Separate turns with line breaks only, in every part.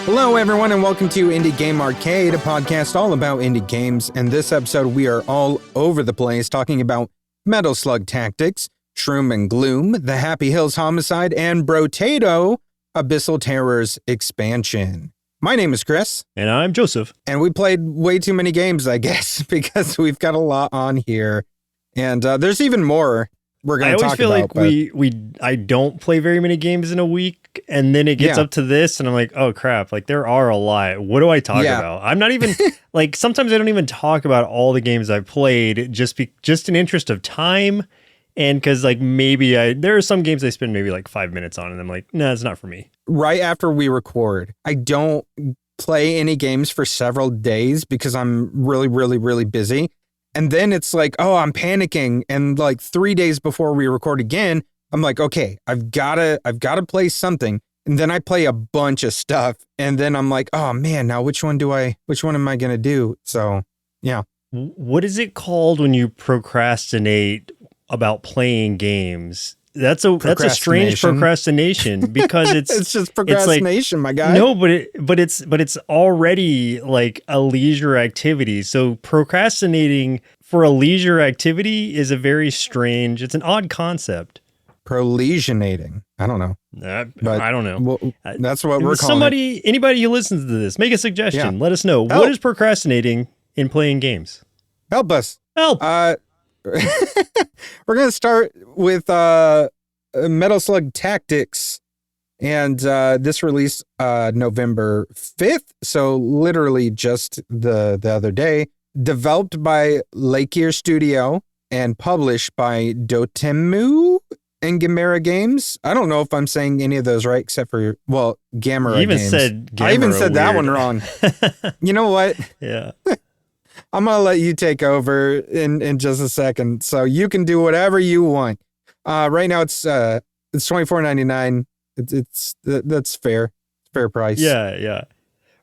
Hello, everyone, and welcome to Indie Game Arcade, a podcast all about indie games. And this episode, we are all over the place talking about Metal Slug Tactics, Shroom and Gloom, the Happyhills Homicide, and Brotato, Abyssal Terrors expansion. My name is Chris.
And I'm Joseph.
And we played way too many games, I guess, because we've got a lot on here. And there's even more we're going to talk about. I always
feel like I don't play very many games in a week, and then it gets up to this, and I'm like, oh crap, like there are a lot. What do I talk about? I'm not even, like sometimes I don't even talk about all the games I've played, just in interest of time, and because like maybe there are some games I spend maybe like 5 minutes on, and I'm like, nah, it's not for me.
Right after we record, I don't play any games for several days because I'm really, really, really busy. And then it's like, oh, I'm panicking. And like 3 days before we record again, I'm like, okay, I've gotta play something. And then I play a bunch of stuff. And then I'm like, oh man, now which one am I gonna do? So yeah.
What is it called when you procrastinate about playing games? That's a strange procrastination because
it's just procrastination, my guy.
No, but it's already like a leisure activity. So procrastinating for a leisure activity is it's an odd concept.
Prolesionating. I don't know.
I don't know.
Well, that's what we're calling it.
Anybody who listens to this, make a suggestion.
Yeah.
Let us know.
Help.
What is procrastinating in playing games?
Help us.
Help.
We're going to start with Metal Slug Tactics, and this released November 5th, so literally just the other day. Developed by Lakeir Studio and published by Dotemu and Gamera Games. I don't know if I'm saying any of those right, except for, well, Gamera Games. I even said that one wrong. You know what?
Yeah.
I'm going to let you take over in just a second, so you can do whatever you want. Right now it's $24.99. That's fair. Fair price.
Yeah.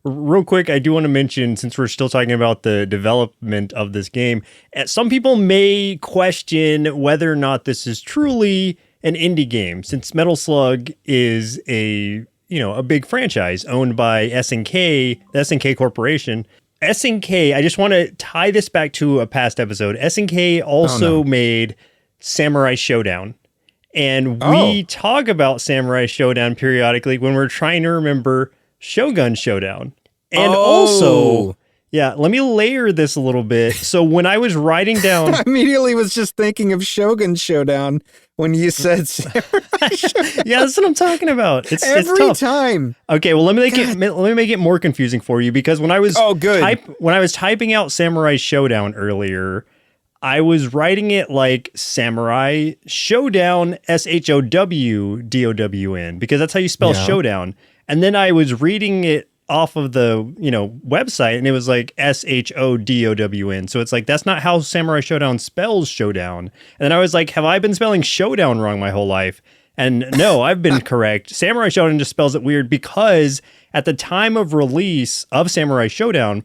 Real quick, I do want to mention, since we're still talking about the development of this game, some people may question whether or not this is truly an indie game, since Metal Slug is a big franchise owned by SNK, the SNK Corporation. SNK, I just want to tie this back to a past episode. SNK also made Samurai Showdown. And we talk about Samurai Showdown periodically when we're trying to remember Shogun Showdown. And also, let me layer this a little bit. So when I was writing down...
I immediately was just thinking of Shogun Showdown when you said Samurai Showdown.
Yeah, that's what I'm talking about. It's
every
tough.
time.
Okay, well let me make it more confusing for you, because when I was typing out Samurai Showdown earlier, I was writing it like Samurai Showdown, SHOWDOWN, because that's how you spell showdown. And then I was reading it off of the website, and it was like SHODOWN. So it's like, that's not how Samurai Showdown spells showdown. And then I was like, have I been spelling showdown wrong my whole life? And no, I've been correct. Samurai Showdown just spells it weird because at the time of release of Samurai Showdown,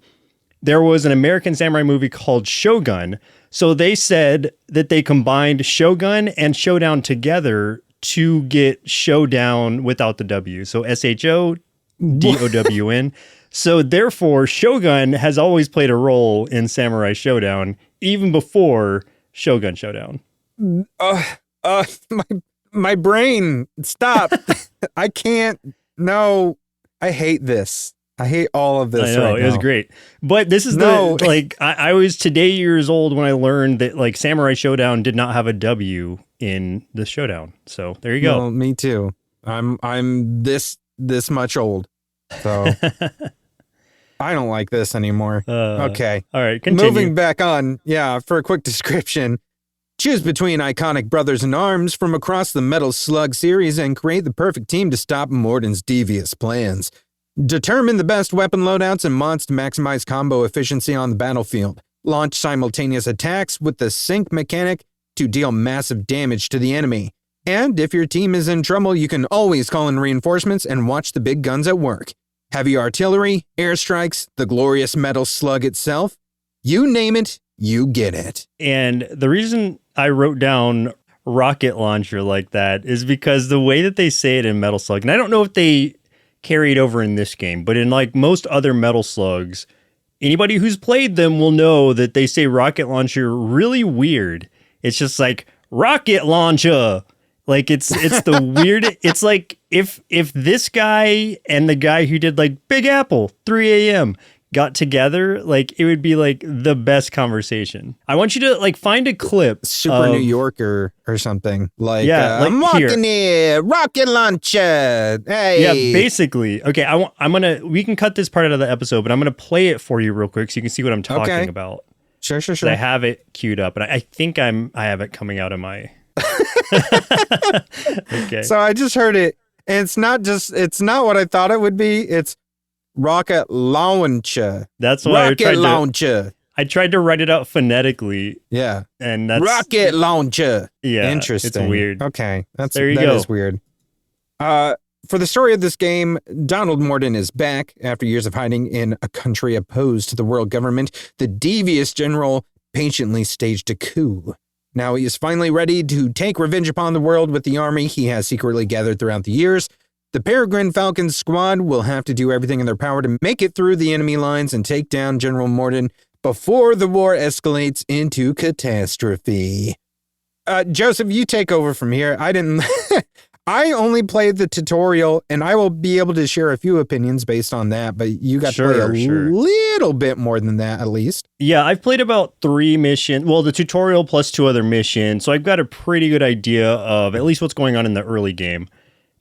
there was an American samurai movie called Shogun. So they said that they combined Shogun and Showdown together to get Showdown without the W. So SHODOWN. So therefore, Shogun has always played a role in Samurai Showdown, even before Shogun Showdown.
My brain, stop. I can't. No, I hate this. I hate all of this.
I know,
right
it was
now.
great. But this is I was today years old when I learned that like Samurai Showdown did not have a W in the Showdown. So there you go.
Well, me too. I'm this much old. So I don't like this anymore. Okay.
All right, continue.
Moving back on. Yeah, for a quick description. Choose between iconic brothers in arms from across the Metal Slug series and create the perfect team to stop Morden's devious plans. Determine the best weapon loadouts and mods to maximize combo efficiency on the battlefield. Launch simultaneous attacks with the sync mechanic to deal massive damage to the enemy. And if your team is in trouble, you can always call in reinforcements and watch the big guns at work. Heavy artillery, airstrikes, the glorious Metal Slug itself. You name it, you get it.
And the reason I wrote down rocket launcher like that is because the way that they say it in Metal Slug, and I don't know if they carried over in this game. But in like most other Metal Slugs, anybody who's played them will know that they say rocket launcher really weird. It's just like rocket launcher. Like it's the weird. It's like if this guy and the guy who did like Big Apple 3 a.m. got together, like it would be like the best conversation. I want you to like find a clip.
Super New Yorker or something. Like,
yeah, like
I'm walking here, rocket launcher. Hey.
Yeah, basically. Okay, we can cut this part out of the episode, but I'm gonna play it for you real quick so you can see what I'm talking about.
Sure.
I have it queued up, and I think I have it coming out of my. Okay.
So I just heard it, and it's not what I thought it would be. It's rocket launcher.
That's why I tried to write it out phonetically.
Yeah.
And that's
rocket launcher.
Yeah.
Interesting.
It's weird.
Okay. That
go.
is weird. For the story of this game, Donald Morden is back after years of hiding in a country opposed to the world government. The devious general patiently staged a coup. Now he is finally ready to take revenge upon the world with the army he has secretly gathered throughout the years. The Peregrine Falcons squad will have to do everything in their power to make it through the enemy lines and take down General Morden before the war escalates into catastrophe. Joseph, you take over from here. I only played the tutorial, and I will be able to share a few opinions based on that, but you got to play a little bit more than that, at least.
Yeah, I've played about 3 missions. Well, the tutorial plus 2 other missions, so I've got a pretty good idea of at least what's going on in the early game.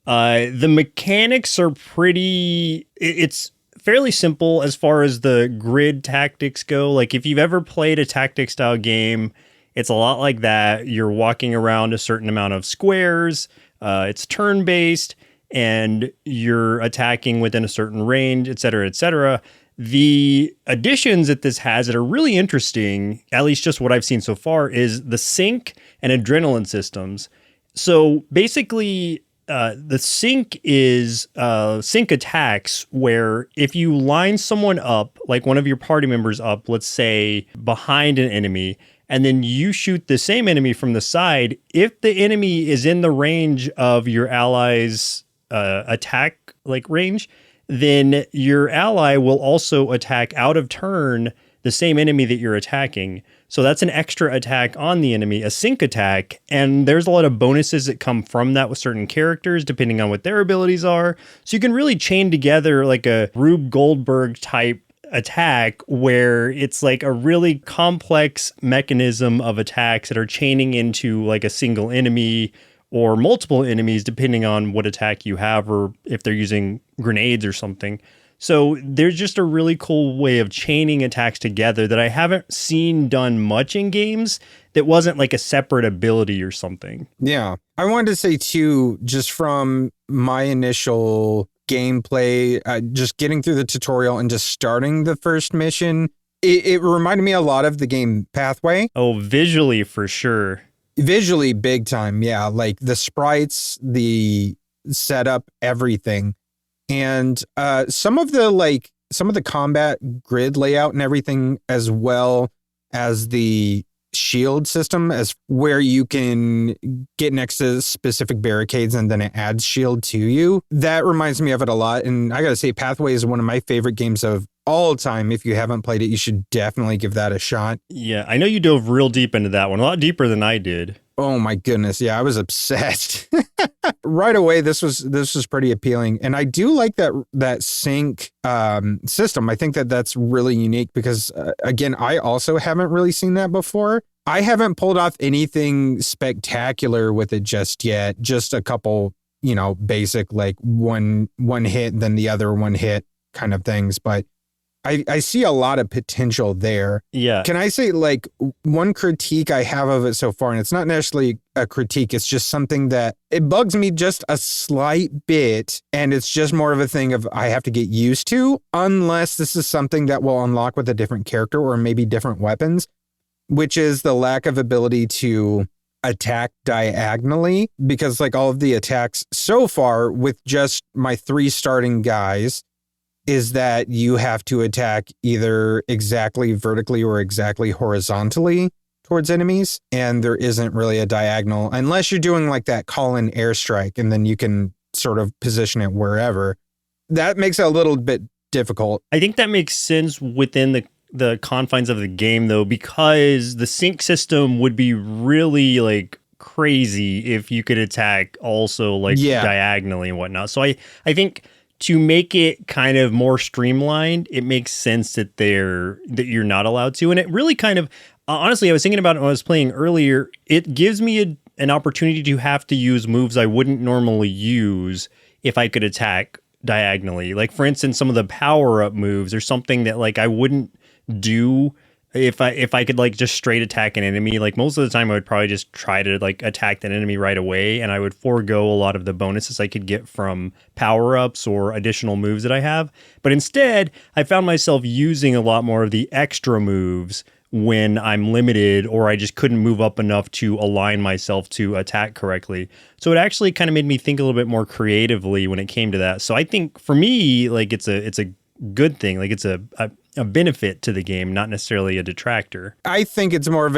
The mechanics are it's fairly simple as far as the grid tactics go. Like, if you've ever played a tactic-style game, it's a lot like that. You're walking around a certain amount of squares. It's turn-based, and you're attacking within a certain range, et cetera, et cetera. The additions that this has that are really interesting, at least just what I've seen so far, is the sync and adrenaline systems. So basically, the sync is sync attacks where if you line someone up, like one of your party members up, let's say behind an enemy, and then you shoot the same enemy from the side, if the enemy is in the range of your ally's attack range, then your ally will also attack out of turn the same enemy that you're attacking. So that's an extra attack on the enemy, a sync attack, and there's a lot of bonuses that come from that with certain characters, depending on what their abilities are. So you can really chain together like a Rube Goldberg type attack where it's like a really complex mechanism of attacks that are chaining into like a single enemy or multiple enemies depending on what attack you have or if they're using grenades or something. So there's just a really cool way of chaining attacks together that I haven't seen done much in games that wasn't like a separate ability or something.
Yeah. I wanted to say too, just from my initial gameplay, just getting through the tutorial and just starting the first mission, it reminded me a lot of the game Pathway.
Oh, visually for sure.
Visually big time, yeah. Like the sprites, the setup, everything. And some of the combat grid layout and everything, as well as the shield system, as where you can get next to specific barricades and then it adds shield to you. That reminds me of it a lot. And I gotta say, Pathway is one of my favorite games of all time. If you haven't played it, you should definitely give that a shot.
Yeah, I know you dove real deep into that one, a lot deeper than I did.
Oh my goodness, yeah, I was obsessed. Right away, this was pretty appealing, and I do like that sync system. I think that's really unique because again, I also haven't really seen that before. I haven't pulled off anything spectacular with it just yet. Just a couple, basic like one hit, then the other one hit kind of things, but I see a lot of potential there.
Yeah.
Can I say like one critique I have of it so far, and it's not necessarily a critique, it's just something that it bugs me just a slight bit, and it's just more of a thing of I have to get used to, unless this is something that will unlock with a different character or maybe different weapons, which is the lack of ability to attack diagonally, because like all of the attacks so far with just my 3 starting guys is that you have to attack either exactly vertically or exactly horizontally towards enemies. And there isn't really a diagonal unless you're doing like that call-in airstrike, and then you can sort of position it wherever. that makes it a little bit difficult.
I think that makes sense within the confines of the game, though, because the sync system would be really like crazy if you could attack also like diagonally and whatnot. So I think to make it kind of more streamlined, it makes sense that you're not allowed to. And it really kind of, honestly, I was thinking about it when I was playing earlier. It gives me an opportunity to have to use moves I wouldn't normally use if I could attack diagonally. Like, for instance, some of the power-up moves or something that like I wouldn't do if I could like just straight attack an enemy. Like most of the time I would probably just try to like attack that enemy right away, and I would forego a lot of the bonuses I could get from power-ups or additional moves that I have. But instead, I found myself using a lot more of the extra moves when I'm limited or I just couldn't move up enough to align myself to attack correctly. So it actually kind of made me think a little bit more creatively when it came to that. So I think for me, like it's a good thing. Like it's a benefit to the game, not necessarily a detractor.
I think it's more of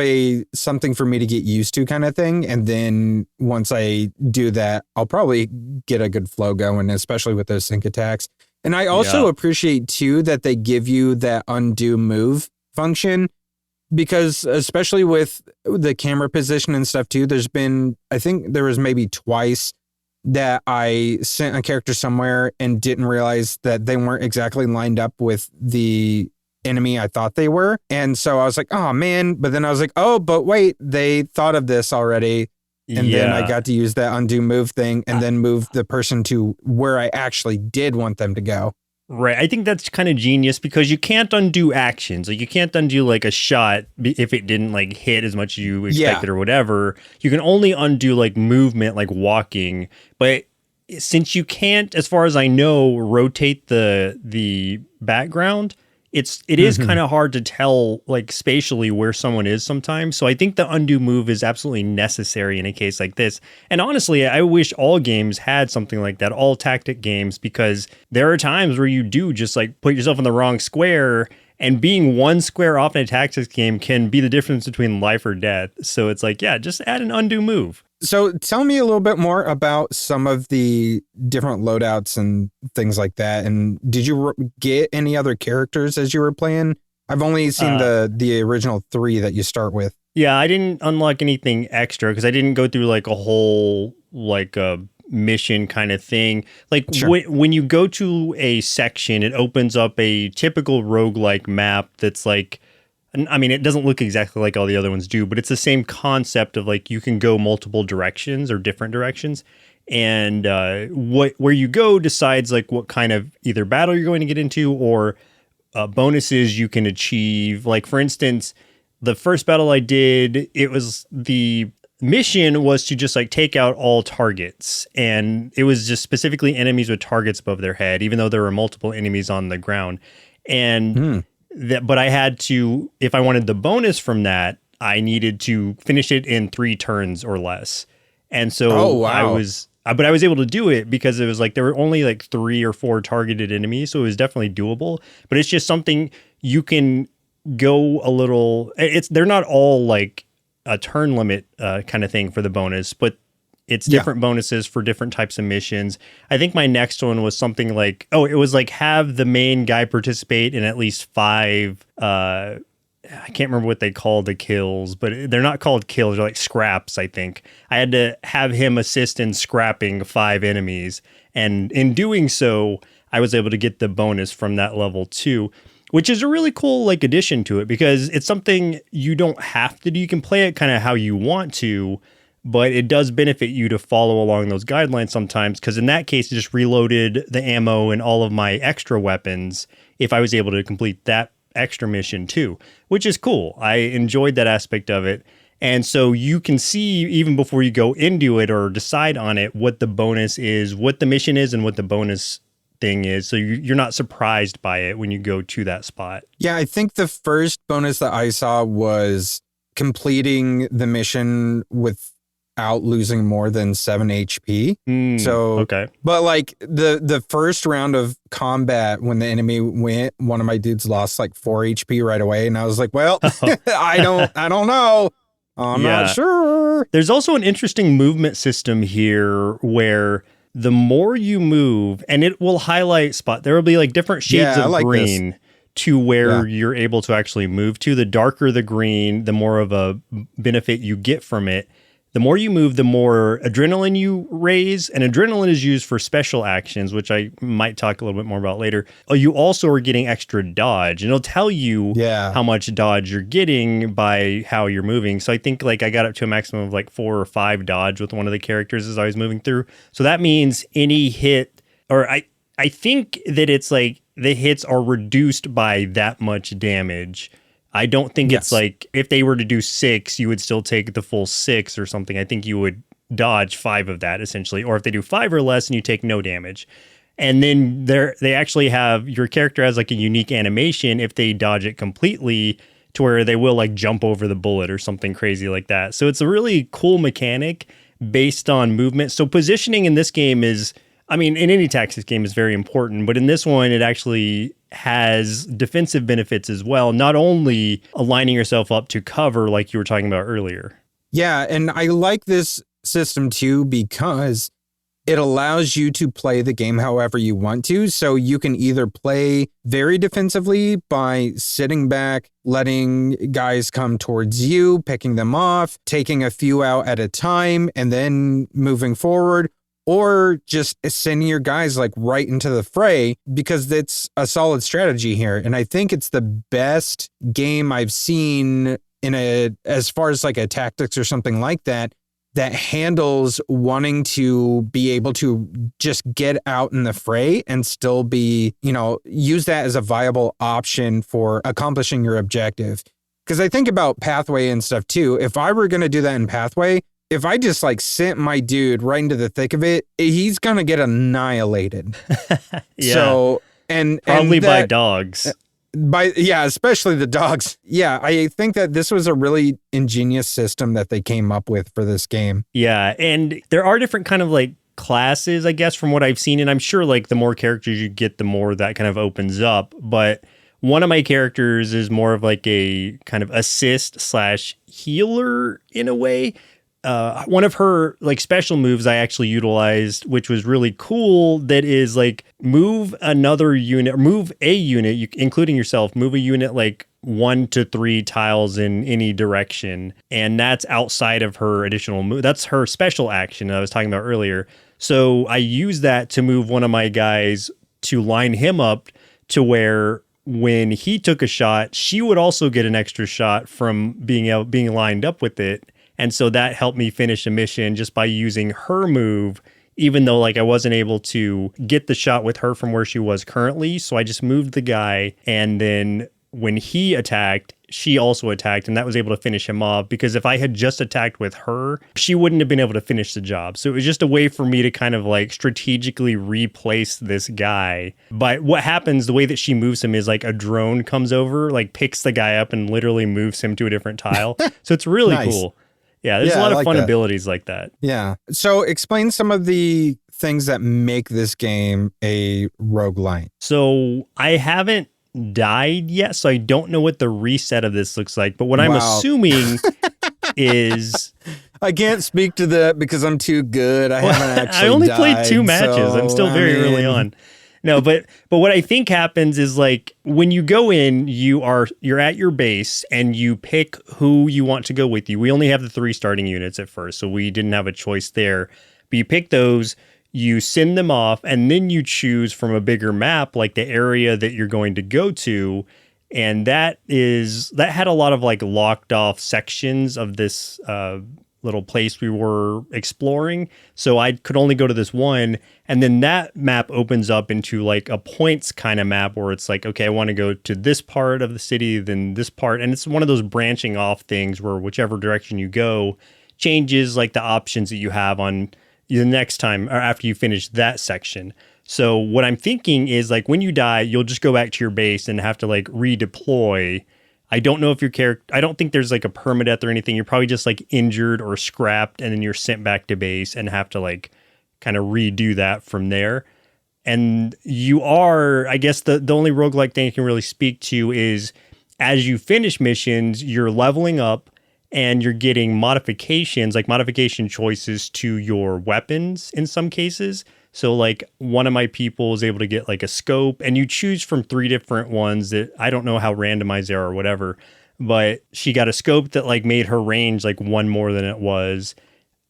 something for me to get used to kind of thing. And then once I do that, I'll probably get a good flow going, especially with those sync attacks. And I also appreciate too that they give you that undo move function, because especially with the camera position and stuff too, I think there was maybe twice that I sent a character somewhere and didn't realize that they weren't exactly lined up with the enemy I thought they were. And so I was like, oh man. But then I was like, oh, but wait, they thought of this already. And then I got to use that undo move thing and then move the person to where I actually did want them to go.
Right. I think that's kind of genius because you can't undo actions. Like you can't undo like a shot if it didn't like hit as much as you expected or whatever. You can only undo like movement, like walking. But since you can't, as far as I know, rotate the background, it is kind of hard to tell like spatially where someone is sometimes. So I think the undo move is absolutely necessary in a case like this. And honestly, I wish all games had something like that, all tactic games, because there are times where you do just like put yourself in the wrong square, and being one square off in a tactics game can be the difference between life or death. So it's like, yeah, just add an undo move.
So tell me a little bit more about some of the different loadouts and things like that. And did you get any other characters as you were playing? I've only seen the original 3 that you start with.
Yeah, I didn't unlock anything extra because I didn't go through like a whole like a mission kind of thing. Like when you go to a section, it opens up a typical roguelike map that's like, I mean, it doesn't look exactly like all the other ones do, but it's the same concept of like you can go multiple directions or different directions. And where you go decides like what kind of either battle you're going to get into or bonuses you can achieve. Like, for instance, the first battle I did, it was the mission was to just like take out all targets. And it was just specifically enemies with targets above their head, even though there were multiple enemies on the ground. And but I had to, if I wanted the bonus from that, I needed to finish it in 3 turns or less. And so I was able to do it because it was like there were only like 3 or 4 targeted enemies, so it was definitely doable. But it's just something you can go a little. They're not all like a turn limit kind of thing for the bonus, but it's different bonuses for different types of missions. I think my next one was something like, it was like have the main guy participate in at least 5, I can't remember what they call the kills, but they're not called kills, they're like scraps, I think. I had to have him assist in scrapping 5 enemies. And in doing so, I was able to get the bonus from that level too, which is a really cool like addition to it because it's something you don't have to do. You can play it kind of how you want to, but it does benefit you to follow along those guidelines sometimes, because in that case, it just reloaded the ammo and all of my extra weapons if I was able to complete that extra mission too, which is cool. I enjoyed that aspect of it. And so you can see even before you go into it or decide on it, what the bonus is, what the mission is, and what the bonus thing is. So you're not surprised by it when you go to that spot. Yeah,
I think the first bonus that I saw was completing the mission without losing more than 7 HP. But like the first round of combat, when the enemy went, one of my dudes lost like 4 HP right away, and I was like, well, I don't know. I'm not sure.
There's also an interesting movement system here where the more you move, and it will highlight spot. There will be like different shades of green to where you're able to actually move to. The darker the green, the more of a benefit you get from it. The more you move, the more adrenaline you raise, and adrenaline is used for special actions, which I might talk a little bit more about later. You also are getting extra dodge, and it'll tell you how much dodge you're getting by how you're moving. So I think like I got up to a maximum of like 4 or 5 dodge with one of the characters as I was moving through. So that means any hit, or I think that it's like the hits are reduced by that much damage. I don't think it's like if they were to do 6, you would still take the full 6 or something. I think you would dodge 5 of that essentially. Or if they do 5 or less and you take no damage. And then they actually have your character has like a unique animation if they dodge it completely to where they will like jump over the bullet or something crazy like that. So it's a really cool mechanic based on movement. So positioning in this game is, I mean, in any tactics game is very important, but in this one, it actually has defensive benefits as well, not only aligning yourself up to cover like you were talking about earlier.
Yeah, and I like this system too because it allows you to play the game however you want to. So you can either play very defensively by sitting back, letting guys come towards you, picking them off, taking a few out at a time, and then moving forward, or just sending your guys like right into the fray because it's a solid strategy here. And I think it's the best game I've seen as far as like a tactics or something like that handles wanting to be able to just get out in the fray and still be, use that as a viable option for accomplishing your objective. Because I think about Pathway and stuff too. If I were going to do that in Pathway, if I just like sent my dude right into the thick of it, he's going to get annihilated. So,
probably by dogs.
Especially the dogs. Yeah, I think that this was a really ingenious system that they came up with for this game.
Yeah, and there are different kind of like classes, I guess, from what I've seen. And I'm sure like the more characters you get, the more that kind of opens up. But one of my characters is more of like a kind of assist/healer in a way. One of her like special moves I actually utilized, which was really cool, that is like move a unit, including yourself, move a unit like 1 to 3 tiles in any direction. And that's outside of her additional move. That's her special action I was talking about earlier. So I use that to move one of my guys to line him up to where when he took a shot, she would also get an extra shot from being lined up with it. And so that helped me finish a mission just by using her move, even though like I wasn't able to get the shot with her from where she was currently. So I just moved the guy, and then when he attacked, she also attacked, and that was able to finish him off, because if I had just attacked with her, she wouldn't have been able to finish the job. So it was just a way for me to kind of like strategically replace this guy. But what happens, the way that she moves him is like a drone comes over, like picks the guy up and literally moves him to a different tile. So it's really cool. Yeah, there's a lot of fun abilities like that.
Yeah. So explain some of the things that make this game a roguelite.
So I haven't died yet, so I don't know what the reset of this looks like. But what I'm assuming is...
I can't speak to that because I'm too good. I haven't actually
I only
died,
played 2 matches. I'm still very early on. No, but what I think happens is like when you go in, you're at your base and you pick who you want to go with you. We only have the 3 starting units at first, so we didn't have a choice there. But you pick those, you send them off, and then you choose from a bigger map, like the area that you're going to go to. And that had a lot of like locked off sections of this little place we were exploring. So I could only go to this one. And then that map opens up into like a points kind of map where it's like, okay, I want to go to this part of the city, then this part. And it's one of those branching off things where whichever direction you go changes like the options that you have on the next time or after you finish that section. So what I'm thinking is like when you die, you'll just go back to your base and have to like redeploy. I don't know if your character, I don't think there's like a permadeath or anything. You're probably just like injured or scrapped, and then you're sent back to base and have to like kind of redo that from there. And you are, I guess the only roguelike thing I can really speak to is as you finish missions, you're leveling up and you're getting modifications, like modification choices to your weapons in some cases. So like one of my people was able to get like a scope, and you choose from 3 different ones that I don't know how randomized they are or whatever, but she got a scope that like made her range like 1 more than it was.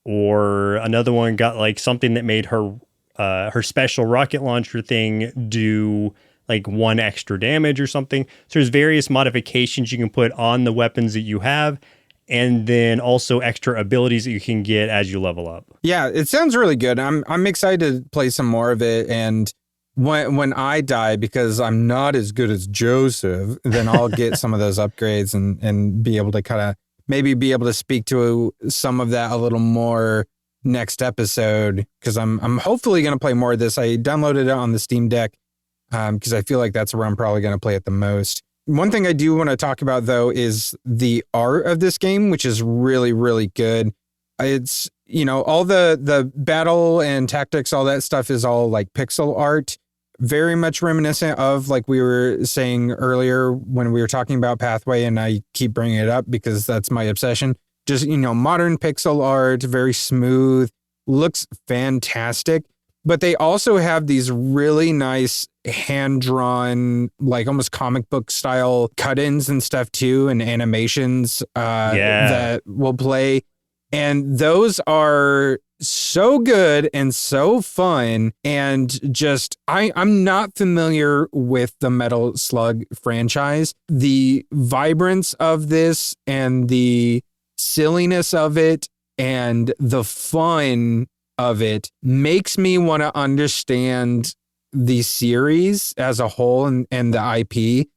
Or another one got like something that made her special rocket launcher thing do like 1 extra damage or something. So there's various modifications you can put on the weapons that you have, and then also extra abilities that you can get as you level up.
Yeah, it sounds really good. I'm excited to play some more of it, and when I die, because I'm not as good as Joseph, then I'll get some of those upgrades and be able to kind of maybe be able to speak to some of that a little more next episode, because I'm hopefully going to play more of this. I downloaded it on the Steam Deck because I feel like that's where I'm probably going to play it the most. One thing I do want to talk about, though, is the art of this game, which is really, really good. It's, all the battle and tactics, all that stuff is all like pixel art, very much reminiscent of, like we were saying earlier when we were talking about Pathway, and I keep bringing it up because that's my obsession. Just, modern pixel art, very smooth, looks fantastic. But they also have these really nice hand-drawn, like almost comic book style cut-ins and stuff too, and animations that will play. And those are so good and so fun. And just, I'm not familiar with the Metal Slug franchise. The vibrance of this and the silliness of it and the fun of it makes me want to understand the series as a whole and the IP,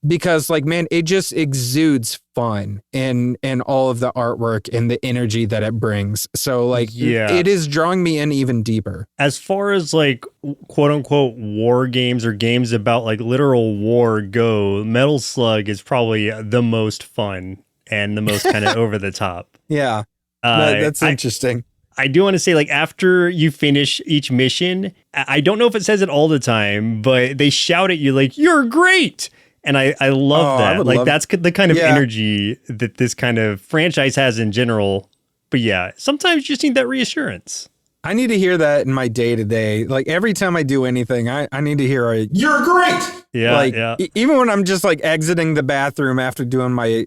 because like, man, it just exudes fun and all of the artwork and the energy that it brings. So like, it is drawing me in even deeper.
As far as like quote unquote war games or games about like literal war go, Metal Slug is probably the most fun and the most kind of over the top.
Yeah. That's interesting.
I do want to say, like, after you finish each mission, I don't know if it says it all the time, but they shout at you like, "You're great." And I love that. Like, that's the kind of energy that this kind of franchise has in general. But yeah, sometimes you just need that reassurance.
I need to hear that in my day-to-day. Like, every time I do anything, I need to hear "You're great."
Yeah,
like, even when I'm just like exiting the bathroom after doing my,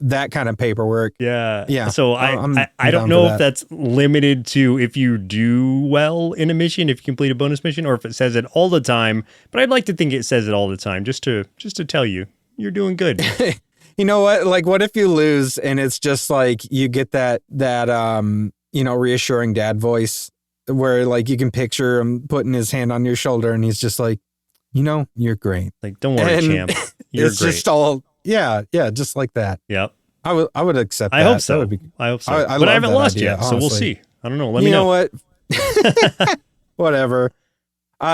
that kind of paperwork.
Yeah. So I don't know if that's limited to if you do well in a mission, if you complete a bonus mission, or if it says it all the time. But I'd like to think it says it all the time, just to tell you you're doing good.
You know what? Like, what if you lose and it's just like you get that reassuring dad voice where like you can picture him putting his hand on your shoulder and he's just like, you're great.
Like, don't worry, champ. You're
it's
great.
just all, just like that.
Yep.
I would accept that.
I hope so. I hope so. But I haven't lost yet, honestly. So we'll see. I don't know. Let me know.
You know what? Whatever.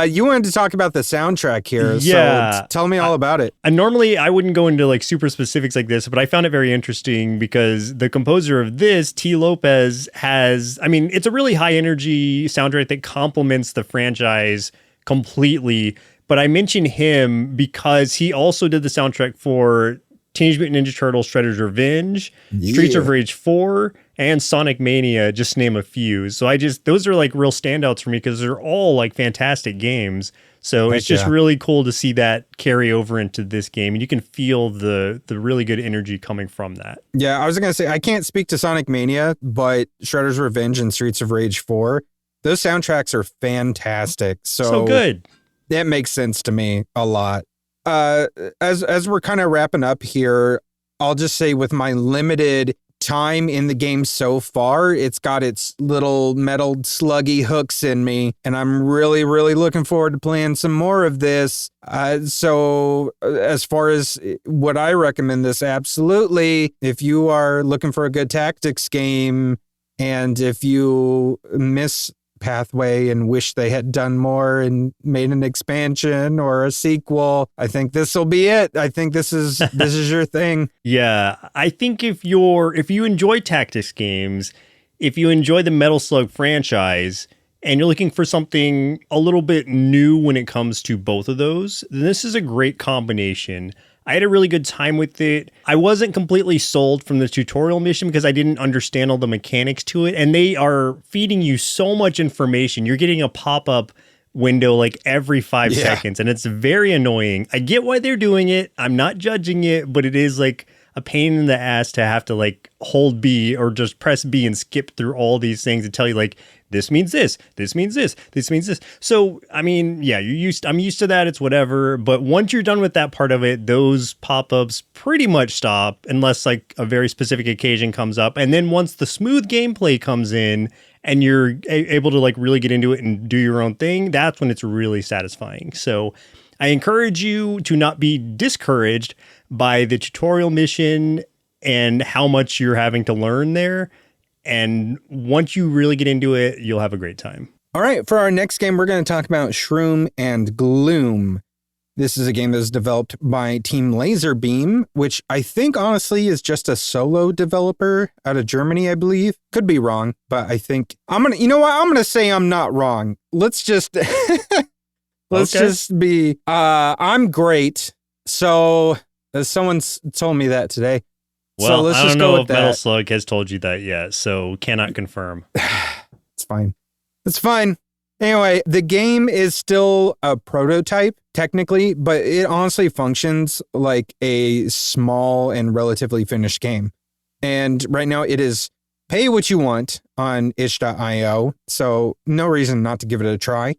You wanted to talk about the soundtrack here.
Yeah.
So tell me all about it.
Normally, I wouldn't go into like super specifics like this, but I found it very interesting because the composer of this, T. Lopez, it's a really high energy soundtrack that complements the franchise completely. But I mention him because he also did the soundtrack for Teenage Mutant Ninja Turtles Shredder's Revenge, Streets of Rage 4, and Sonic Mania, just to name a few. So those are like real standouts for me because they're all like fantastic games. So it's just really cool to see that carry over into this game. And you can feel the really good energy coming from that.
Yeah, I was going to say, I can't speak to Sonic Mania, but Shredder's Revenge and Streets of Rage 4, those soundtracks are fantastic. So
good.
That makes sense to me a lot. As we're kind of wrapping up here, I'll just say with my limited time in the game so far, it's got its little metal sluggy hooks in me, and I'm really, really looking forward to playing some more of this. So as far as would I recommend this? Absolutely. If you are looking for a good tactics game, and if you miss Pathway and wish they had done more and made an expansion or a sequel, I think this will be it. I think this is your thing.
Yeah, I think if you enjoy tactics games, if you enjoy the Metal Slug franchise, and you're looking for something a little bit new when it comes to both of those, then this is a great combination. I had a really good time with it. I wasn't completely sold from the tutorial mission because I didn't understand all the mechanics to it. And they are feeding you so much information. You're getting a pop-up window like every 5 seconds, and it's very annoying. I get why they're doing it. I'm not judging it, but it is like a pain in the ass to have to like hold B or just press B and skip through all these things and tell you like, this means this means this means this. So, I mean, yeah, I'm used to that. It's whatever. But once you're done with that part of it, those pop-ups pretty much stop unless like a very specific occasion comes up. And then once the smooth gameplay comes in and you're able to like really get into it and do your own thing, that's when it's really satisfying. So I encourage you to not be discouraged by the tutorial mission and how much you're having to learn there. And once you really get into it, you'll have a great time.
All right, for our next game, we're going to talk about Shroom and Gloom. This is a game that was developed by Team Laserbeam, which I think honestly is just a solo developer out of Germany, I believe. Could be wrong, but I think I'm going to say I'm not wrong. Let's just just be I'm great. So someone's told me that today.
Well,
so let's
I
just
don't
go
know
with
if Metal
that.
Slug has told you that yet, so cannot confirm.
It's fine. It's fine. Anyway, the game is still a prototype, technically, but it honestly functions like a small and relatively finished game. And right now it is pay what you want on itch.io, so no reason not to give it a try.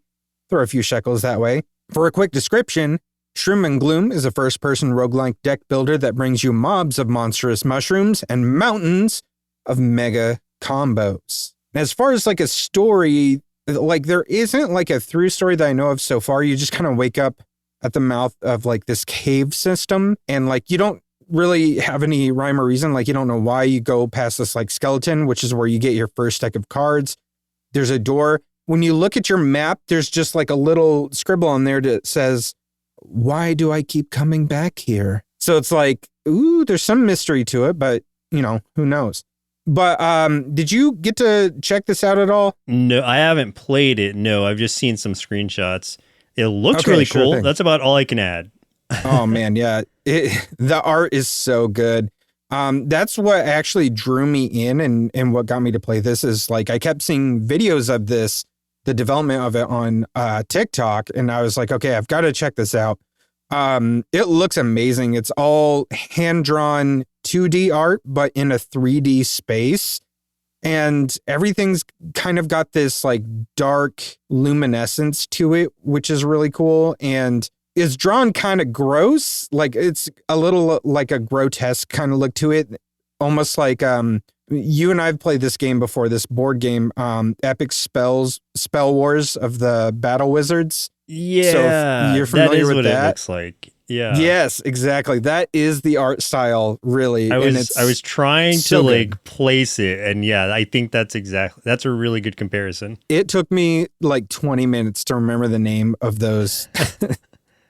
Throw a few shekels that way. For a quick description, Shroom and Gloom is a first-person roguelike deck builder that brings you mobs of monstrous mushrooms and mountains of mega combos. As far as like a story, like there isn't like a through story that I know of so far. You just kind of wake up at the mouth of like this cave system and like you don't really have any rhyme or reason. Like you don't know why you go past this like skeleton, which is where you get your first deck of cards. There's a door. When you look at your map, there's just like a little scribble on there that says, why do I keep coming back here? So it's like, ooh, there's some mystery to it, but you know, who knows? But did you get to check this out at all?
No, I haven't played it. No, I've just seen some screenshots. It looks
Okay,
really
sure
cool.
thing.
That's about all I can add.
Oh man, yeah. The art is so good. That's what actually drew me in and what got me to play this is like I kept seeing videos of this, the development of it on TikTok, and I was like, okay, I've got to check this out. It looks amazing. It's all hand-drawn 2D art, but in a 3D space. And everything's kind of got this like dark luminescence to it, which is really cool. And it's drawn kind of gross. Like it's a little like a grotesque kind of look to it. Almost like, you and I've played this game before, this board game, Epic Spell Wars of the Battle Wizards.
Yeah,
so you're familiar
that is
with
what
that?
It looks like. Yeah.
Yes, exactly. That is the art style, really.
I was trying
so
to
good.
like place it, and yeah, I think that's a really good comparison.
It took me like 20 minutes to remember the name of those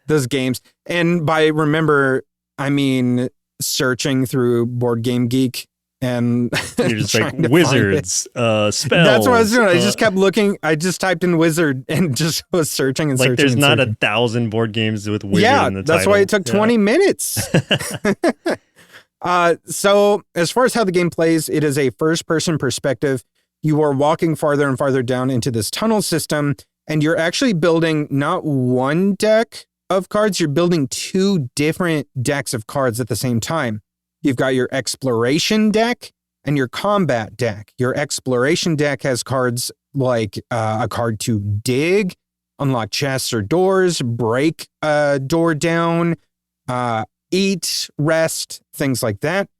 those games, and by remember, I mean searching through Board Game Geek. And
you're just like wizards, spells.
That's what I was doing. I just kept looking. I just typed in wizard and just was searching and
like
searching.
There's not
searching.
1,000 board games with wizard
yeah,
in the
that's
title.
why it took 20 minutes. So as far as how the game plays, it is a first-person perspective. You are walking farther and farther down into this tunnel system, and you're actually building not one deck of cards. You're building 2 different decks of cards at the same time. You've got your exploration deck and your combat deck. Your exploration deck has cards like a card to dig, unlock chests or doors, break a door down, eat, rest, things like that.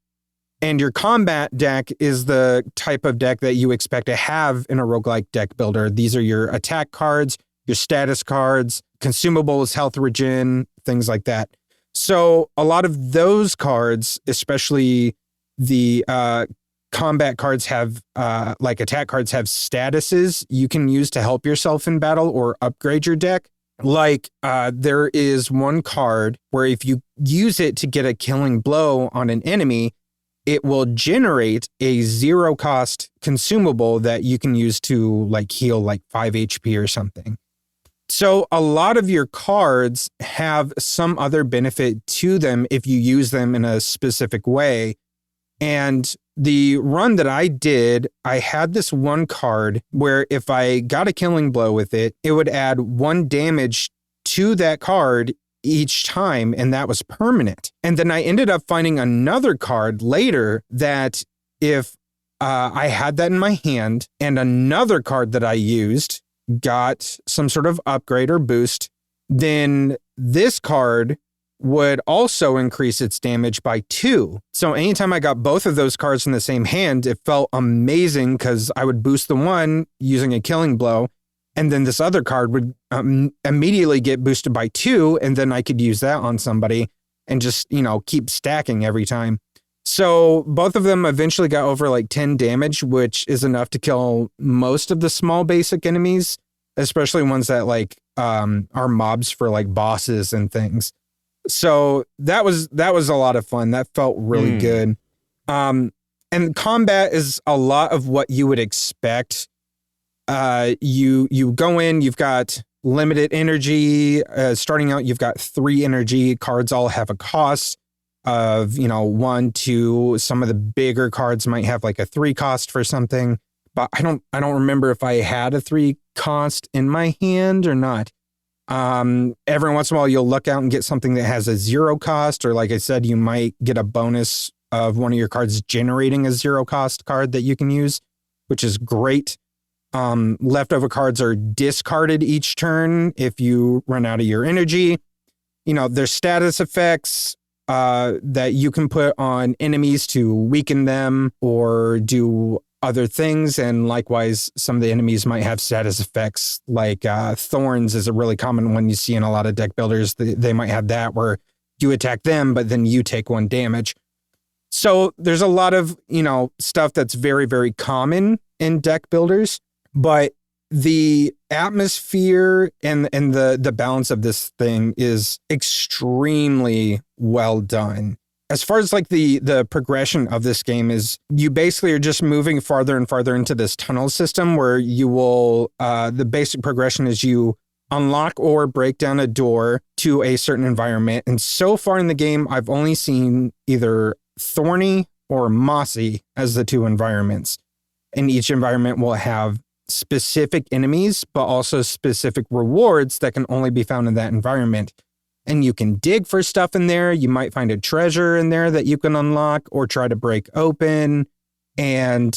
And your combat deck is the type of deck that you expect to have in a roguelike deck builder. These are your attack cards, your status cards, consumables, health regen, things like that. So a lot of those cards, especially the combat cards have, like attack cards have statuses you can use to help yourself in battle or upgrade your deck. Like there is one card where if you use it to get a killing blow on an enemy, it will generate a 0 cost consumable that you can use to like heal like 5 HP or something. So a lot of your cards have some other benefit to them if you use them in a specific way. And the run that I did, I had this one card where if I got a killing blow with it, it would add 1 damage to that card each time, and that was permanent. And then I ended up finding another card later that if I had that in my hand and another card that I used got some sort of upgrade or boost, then this card would also increase its damage by 2. So anytime I got both of those cards in the same hand, it felt amazing because I would boost the one using a killing blow, and then this other card would immediately get boosted by 2, and then I could use that on somebody and just, keep stacking every time. So both of them eventually got over like 10 damage, which is enough to kill most of the small basic enemies, especially ones that are mobs for like bosses and things. So that was a lot of fun. That felt really good. And combat is a lot of what you would expect. You go in, you've got limited energy. Starting out, you've got 3 energy. Cards all have a cost of, 1, 2. Some of the bigger cards might have like a 3 cost for something, but I don't remember if I had a 3 cost in my hand or not. Every once in a while you'll look out and get something that has a 0 cost, or like I said, you might get a bonus of one of your cards generating a 0 cost card that you can use, which is great. Leftover cards are discarded each turn if you run out of your energy. There's status effects that you can put on enemies to weaken them or do other things, and likewise some of the enemies might have status effects like thorns is a really common one you see in a lot of deck builders. They might have that where you attack them but then you take 1 damage. So there's a lot of stuff that's very, very common in deck builders, but the atmosphere and the balance of this thing is extremely well done. As far as like the progression of this game is, you basically are just moving farther and farther into this tunnel system where you will, the basic progression is you unlock or break down a door to a certain environment. And so far in the game, I've only seen either thorny or mossy as the 2 environments. And each environment will have specific enemies, but also specific rewards that can only be found in that environment. And you can dig for stuff in there. You might find a treasure in there that you can unlock or try to break open, and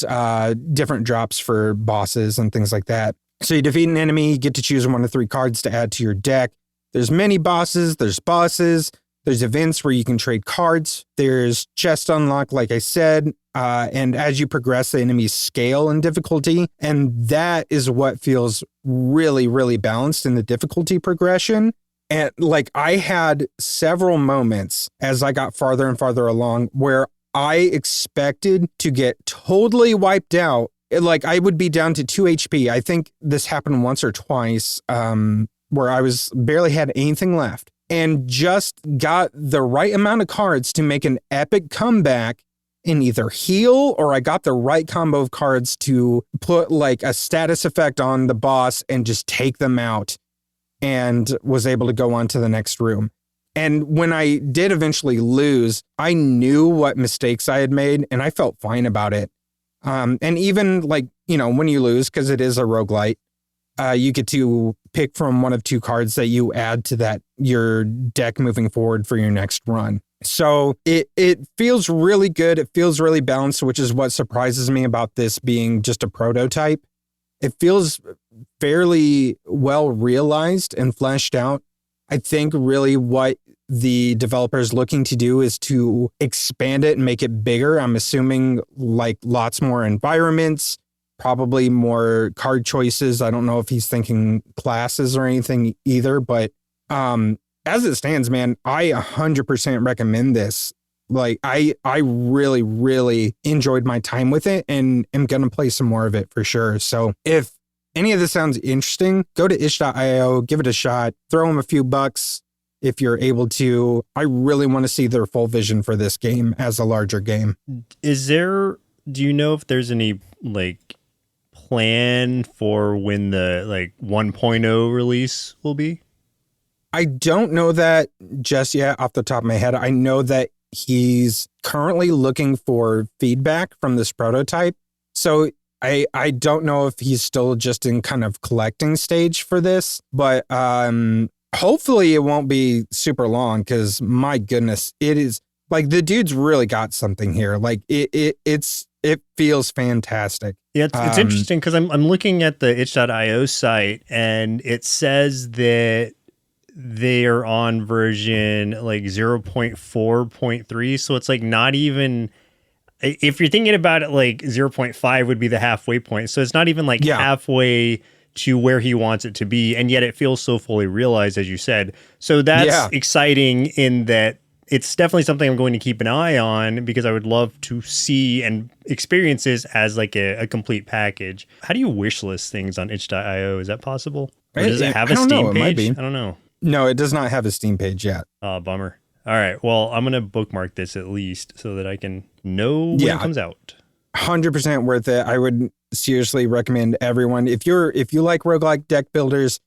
different drops for bosses and things like that. So you defeat an enemy, you get to choose 1 of 3 cards to add to your deck. There's many bosses, there's bosses, there's events where you can trade cards. There's chest unlock, like I said. And as you progress, the enemies scale in difficulty. And that is what feels really, really balanced in the difficulty progression. And like I had several moments as I got farther and farther along where I expected to get totally wiped out. Like I would be down to 2 HP. I think this happened once or twice where I was barely had anything left and just got the right amount of cards to make an epic comeback and either heal, or I got the right combo of cards to put like a status effect on the boss and just take them out, and was able to go on to the next room. And when I did eventually lose, I knew what mistakes I had made and I felt fine about it. And even like, when you lose, because it is a roguelite, you get to pick from 1 of 2 cards that you add to your deck moving forward for your next run. So it feels really good. It feels really balanced, which is what surprises me about this being just a prototype. It feels fairly well realized and fleshed out. I think really what the developer is looking to do is to expand it and make it bigger. I'm assuming like lots more environments, probably more card choices. I don't know if he's thinking classes or anything either, but as it stands, man, I 100% recommend this. Like I really, really enjoyed my time with it and am going to play some more of it for sure. So if any of this sounds interesting, go to ish.io, give it a shot, throw them a few bucks if you're able to. I really want to see their full vision for this game as a larger game.
Do you know if there's any like plan for when the 1.0 release will be?
I don't know that just yet off the top of my head. I know that he's currently looking for feedback from this prototype. So I don't know if he's still just in kind of collecting stage for this, but hopefully it won't be super long, because my goodness, it is like the dude's really got something here. Like it feels fantastic.
Yeah, it's interesting because I'm looking at the itch.io site, and it says that they are on version 0.4.3. So it's not even, if you're thinking about it, 0.5 would be the halfway point. So it's not even halfway to where he wants it to be. And yet it feels so fully realized, as you said. So that's exciting in that it's definitely something I'm going to keep an eye on, because I would love to see and experience this as a complete package. How do you wish list things on itch.io? Is that possible? Or does it have a Steam page? I don't know.
No, it does not have a Steam page yet.
Oh, bummer. All right. Well, I'm going to bookmark this at least so that I can know when it comes out.
100% worth it. I would seriously recommend everyone. If you like roguelike deck builders,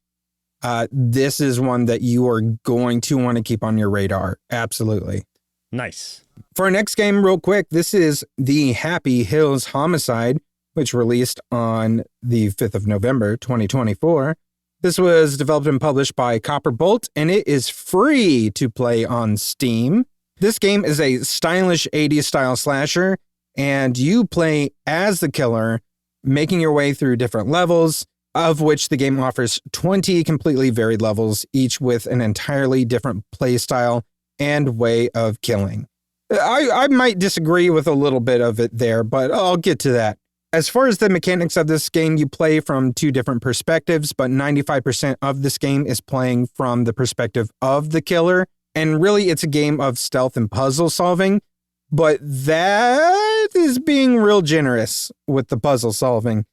this is one that you are going to want to keep on your radar. Absolutely.
Nice.
For our next game, real quick, this is the Happyhills Homicide, which released on the 5th of November, 2024. This was developed and published by Copperbolt, and it is free to play on Steam. This game is a stylish 80s style slasher, and you play as the killer, making your way through different levels, of which the game offers 20 completely varied levels, each with an entirely different play style and way of killing. I might disagree with a little bit of it there, but I'll get to that. As far as the mechanics of this game, you play from two different perspectives, but 95% of this game is playing from the perspective of the killer. And really, it's a game of stealth and puzzle solving, but that is being real generous with the puzzle solving.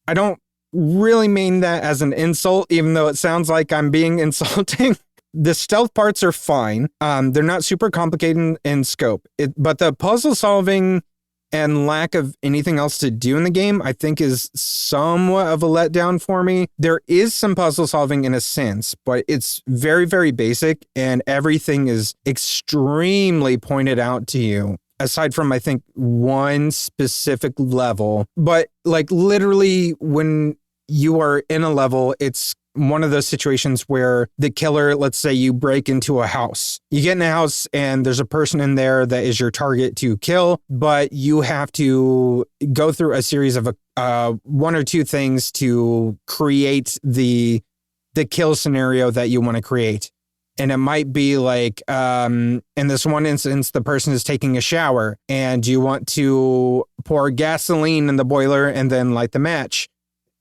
I don't really mean that as an insult, even though it sounds like I'm being insulting. The stealth parts are fine. They're not super complicated in scope, but the puzzle solving and lack of anything else to do in the game, I think, is somewhat of a letdown for me. There is some puzzle solving in a sense, but it's very, very basic, and everything is extremely pointed out to you, aside from, I think, one specific level. But literally, when you are in a level, it's one of those situations where the killer, let's say you break into a house. You get in a house and there's a person in there that is your target to kill, but you have to go through a series of one or two things to create the kill scenario that you want to create. And it might be in this one instance, the person is taking a shower and you want to pour gasoline in the boiler and then light the match.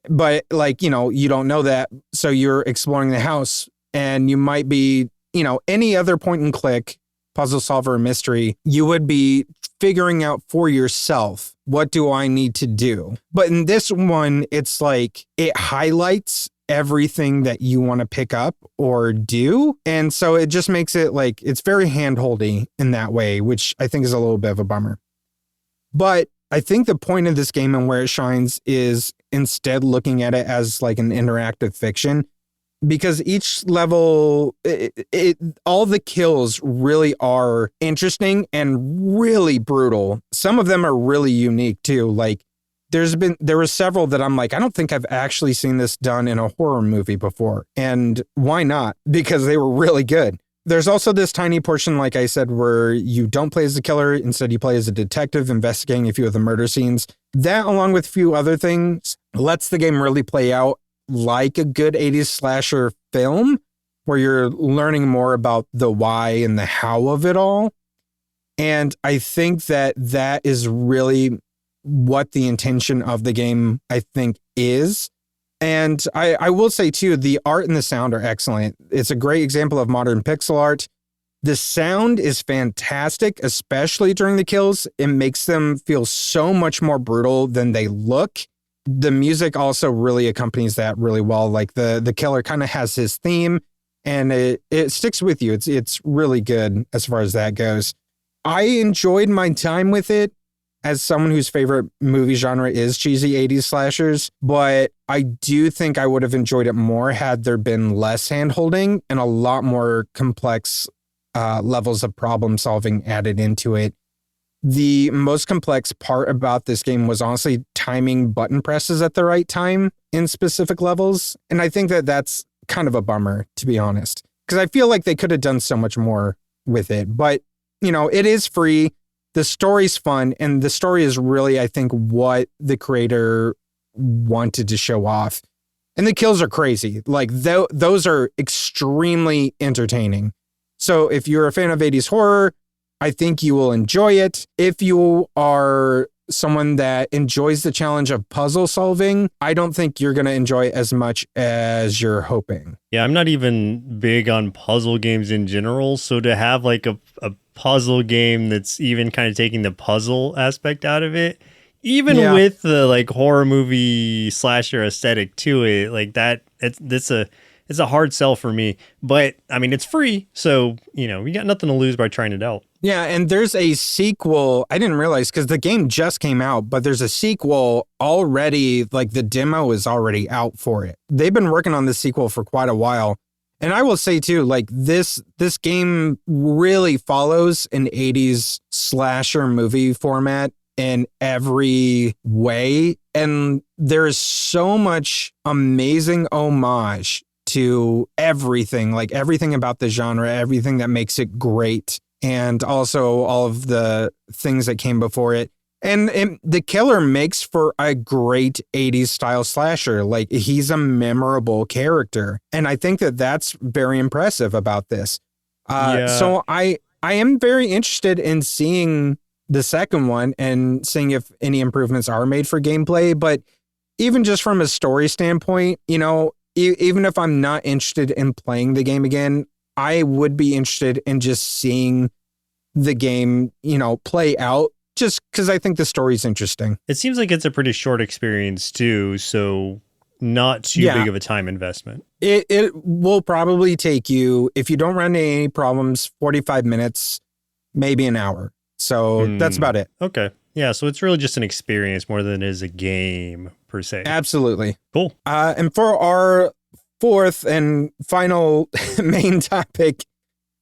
But you don't know that. So you're exploring the house, and you might be, any other point and click puzzle solver mystery, you would be figuring out for yourself, what do I need to do? But in this one, it's it highlights everything that you want to pick up or do. And so it just makes it it's very handholdy in that way, which I think is a little bit of a bummer. But I think the point of this game and where it shines is instead looking at it as an interactive fiction, because each level, all the kills really are interesting and really brutal. Some of them are really unique too. There were several that I'm I don't think I've actually seen this done in a horror movie before. And why not? Because they were really good. There's also this tiny portion, like I said, where you don't play as a killer. Instead, you play as a detective investigating a few of the murder scenes. That, along with a few other things, lets the game really play out like a good 80s slasher film, where you're learning more about the why and the how of it all. And I think that is really what the intention of the game, I think, is. And I will say, too, the art and the sound are excellent. It's a great example of modern pixel art. The sound is fantastic, especially during the kills. It makes them feel so much more brutal than they look. The music also really accompanies that really well. The killer kind of has his theme, and it sticks with you. It's really good as far as that goes. I enjoyed my time with it. as someone whose favorite movie genre is cheesy 80s slashers, but I do think I would have enjoyed it more had there been less hand-holding and a lot more complex levels of problem solving added into it. The most complex part about this game was honestly timing button presses at the right time in specific levels. And I think that that's kind of a bummer, to be honest, because I feel like they could have done so much more with it. But, you know, it is free. The story's fun. And the story is really, I think, what the creator wanted to show off. And the kills are crazy. Like, those are extremely entertaining. So if you're a fan of 80s horror, I think you will enjoy it. If you are someone that enjoys the challenge of puzzle solving, I don't think you're going to enjoy it as much as you're hoping.
Yeah, I'm not even big on puzzle games in general. So to have like a puzzle game that's even kind of taking the puzzle aspect out of it, even with the like horror movie slasher aesthetic to it, like that, it's a hard sell for me. But I mean, it's free. So, you know, you got nothing to lose by trying it out.
Yeah, and there's a sequel. I didn't realize because the game just came out, but there's a sequel already. Like the demo is already out for it. They've been working on this sequel for quite a while. And I will say too, like this game really follows an 80s slasher movie format in every way. And there's so much amazing homage to everything, like everything about the genre, everything that makes it great. And also all of the things that came before it. And the killer makes for a great 80s style slasher. Like he's a memorable character. And I think that that's very impressive about this. So I am very interested in seeing the second one and seeing if any improvements are made for gameplay. But even just from a story standpoint, you know, even if I'm not interested in playing the game again, I would be interested in just seeing the game, you know, play out just because I think the story's interesting.
It seems like it's a pretty short experience too, so not too big of a time investment.
It will probably take you, if you don't run into any problems, 45 minutes, maybe an hour. So that's about it.
Okay. Yeah, so it's really just an experience more than it is a game per se.
Absolutely.
Cool.
And for our fourth and final main topic,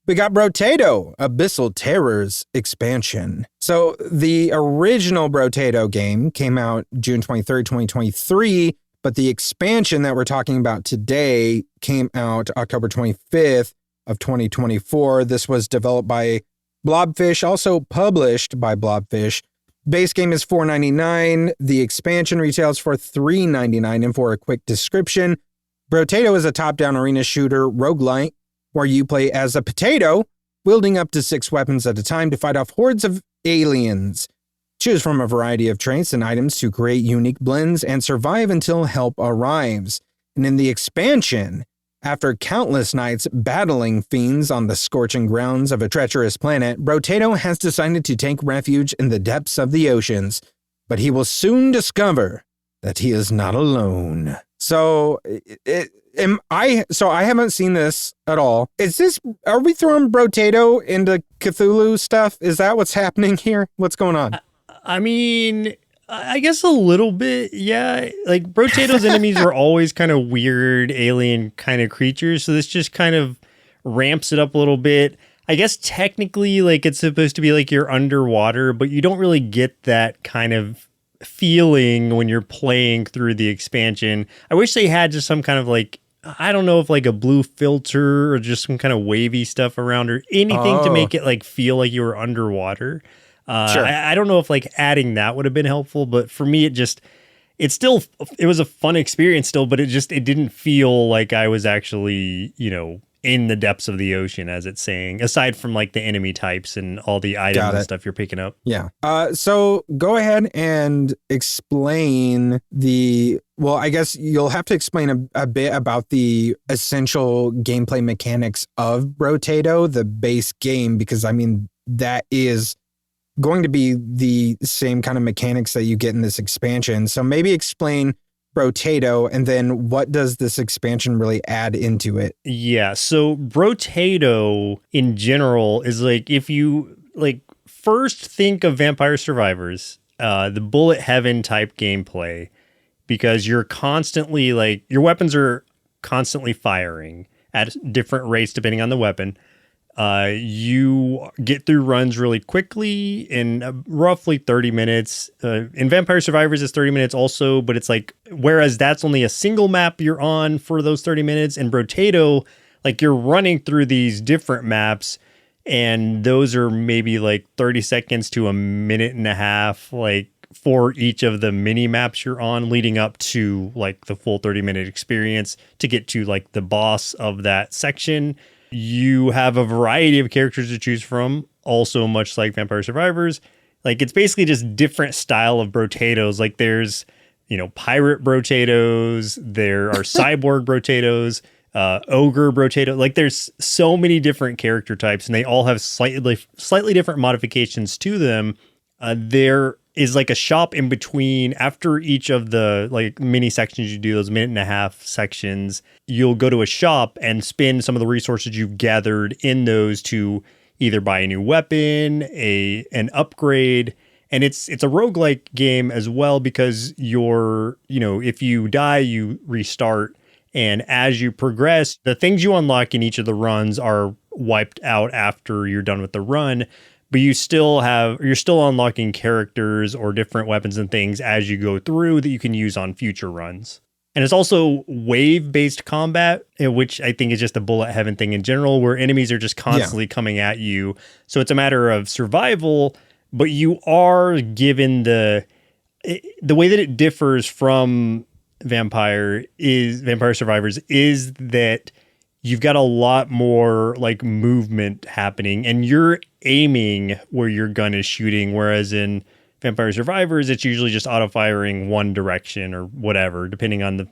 we got Brotato, Abyssal Terrors expansion. So the original Brotato game came out June 23rd, 2023, but the expansion that we're talking about today came out October 25th of 2024. This was developed by Blobfish, also published by Blobfish. Base game is $4.99. The expansion retails for $3.99. And for a quick description, Brotato is a top-down arena shooter roguelite where you play as a potato, wielding up to 6 weapons at a time to fight off hordes of aliens. Choose from a variety of traits and items to create unique blends and survive until help arrives. And in the expansion, after countless nights battling fiends on the scorching grounds of a treacherous planet, Brotato has decided to take refuge in the depths of the oceans, but he will soon discover that he is not alone. So, I haven't seen this at all. Are we throwing Brotato into Cthulhu stuff? Is that what's happening here? What's going on?
I mean, I guess a little bit, yeah. Like, Brotato's enemies were always kind of weird alien kind of creatures, so this just kind of ramps it up a little bit. I guess technically, like, it's supposed to be like you're underwater, but you don't really get that kind of feeling when you're playing through the expansion. I wish they had just some kind of like, I don't know if like a blue filter or just some kind of wavy stuff around or anything to make it like feel like you were underwater. Sure. I don't know if like adding that would have been helpful, but for me, it was a fun experience still, but it didn't feel like I was actually, you know, in the depths of the ocean, as it's saying, aside from like the enemy types and all the items and stuff you're picking up.
Yeah. So go ahead and explain well, I guess you'll have to explain a bit about the essential gameplay mechanics of Brotato, the base game, because I mean, that is going to be the same kind of mechanics that you get in this expansion. So maybe explain Brotato, and then what does this expansion really add into it?
Yeah, so Brotato in general is like, if you like first think of Vampire Survivors, the bullet heaven type gameplay, because you're constantly like, your weapons are constantly firing at different rates depending on the weapon. You get through runs really quickly in roughly 30 minutes. In Vampire Survivors, it's 30 minutes also, but it's like, whereas that's only a single map you're on for those 30 minutes. In Brotato, like, you're running through these different maps, and those are maybe like 30 seconds to a minute and a half, like, for each of the mini maps you're on, leading up to like the full 30-minute experience to get to like the boss of that section. You have a variety of characters to choose from, also much like Vampire Survivors. Like, it's basically just different style of Brotatos. Like, there's, pirate Brotatos, there are cyborg Brotatos, ogre Brotato. Like, there's so many different character types, and they all have slightly different modifications to them. There is like a shop in between. After each of the like mini sections you do, those minute and a half sections, you'll go to a shop and spend some of the resources you've gathered in those to either buy a new weapon, an upgrade. And it's a roguelike game as well, because if you die, you restart. And as you progress, the things you unlock in each of the runs are wiped out after you're done with the run. But you're still unlocking characters or different weapons and things as you go through that you can use on future runs. And it's also wave-based combat, which I think is just a bullet heaven thing in general, where enemies are just constantly coming at you. So it's a matter of survival, but you are given the way that it differs from Vampire Survivors is that you've got a lot more like movement happening, and you're aiming where your gun is shooting, whereas in Vampire Survivors, it's usually just auto-firing one direction or whatever, depending on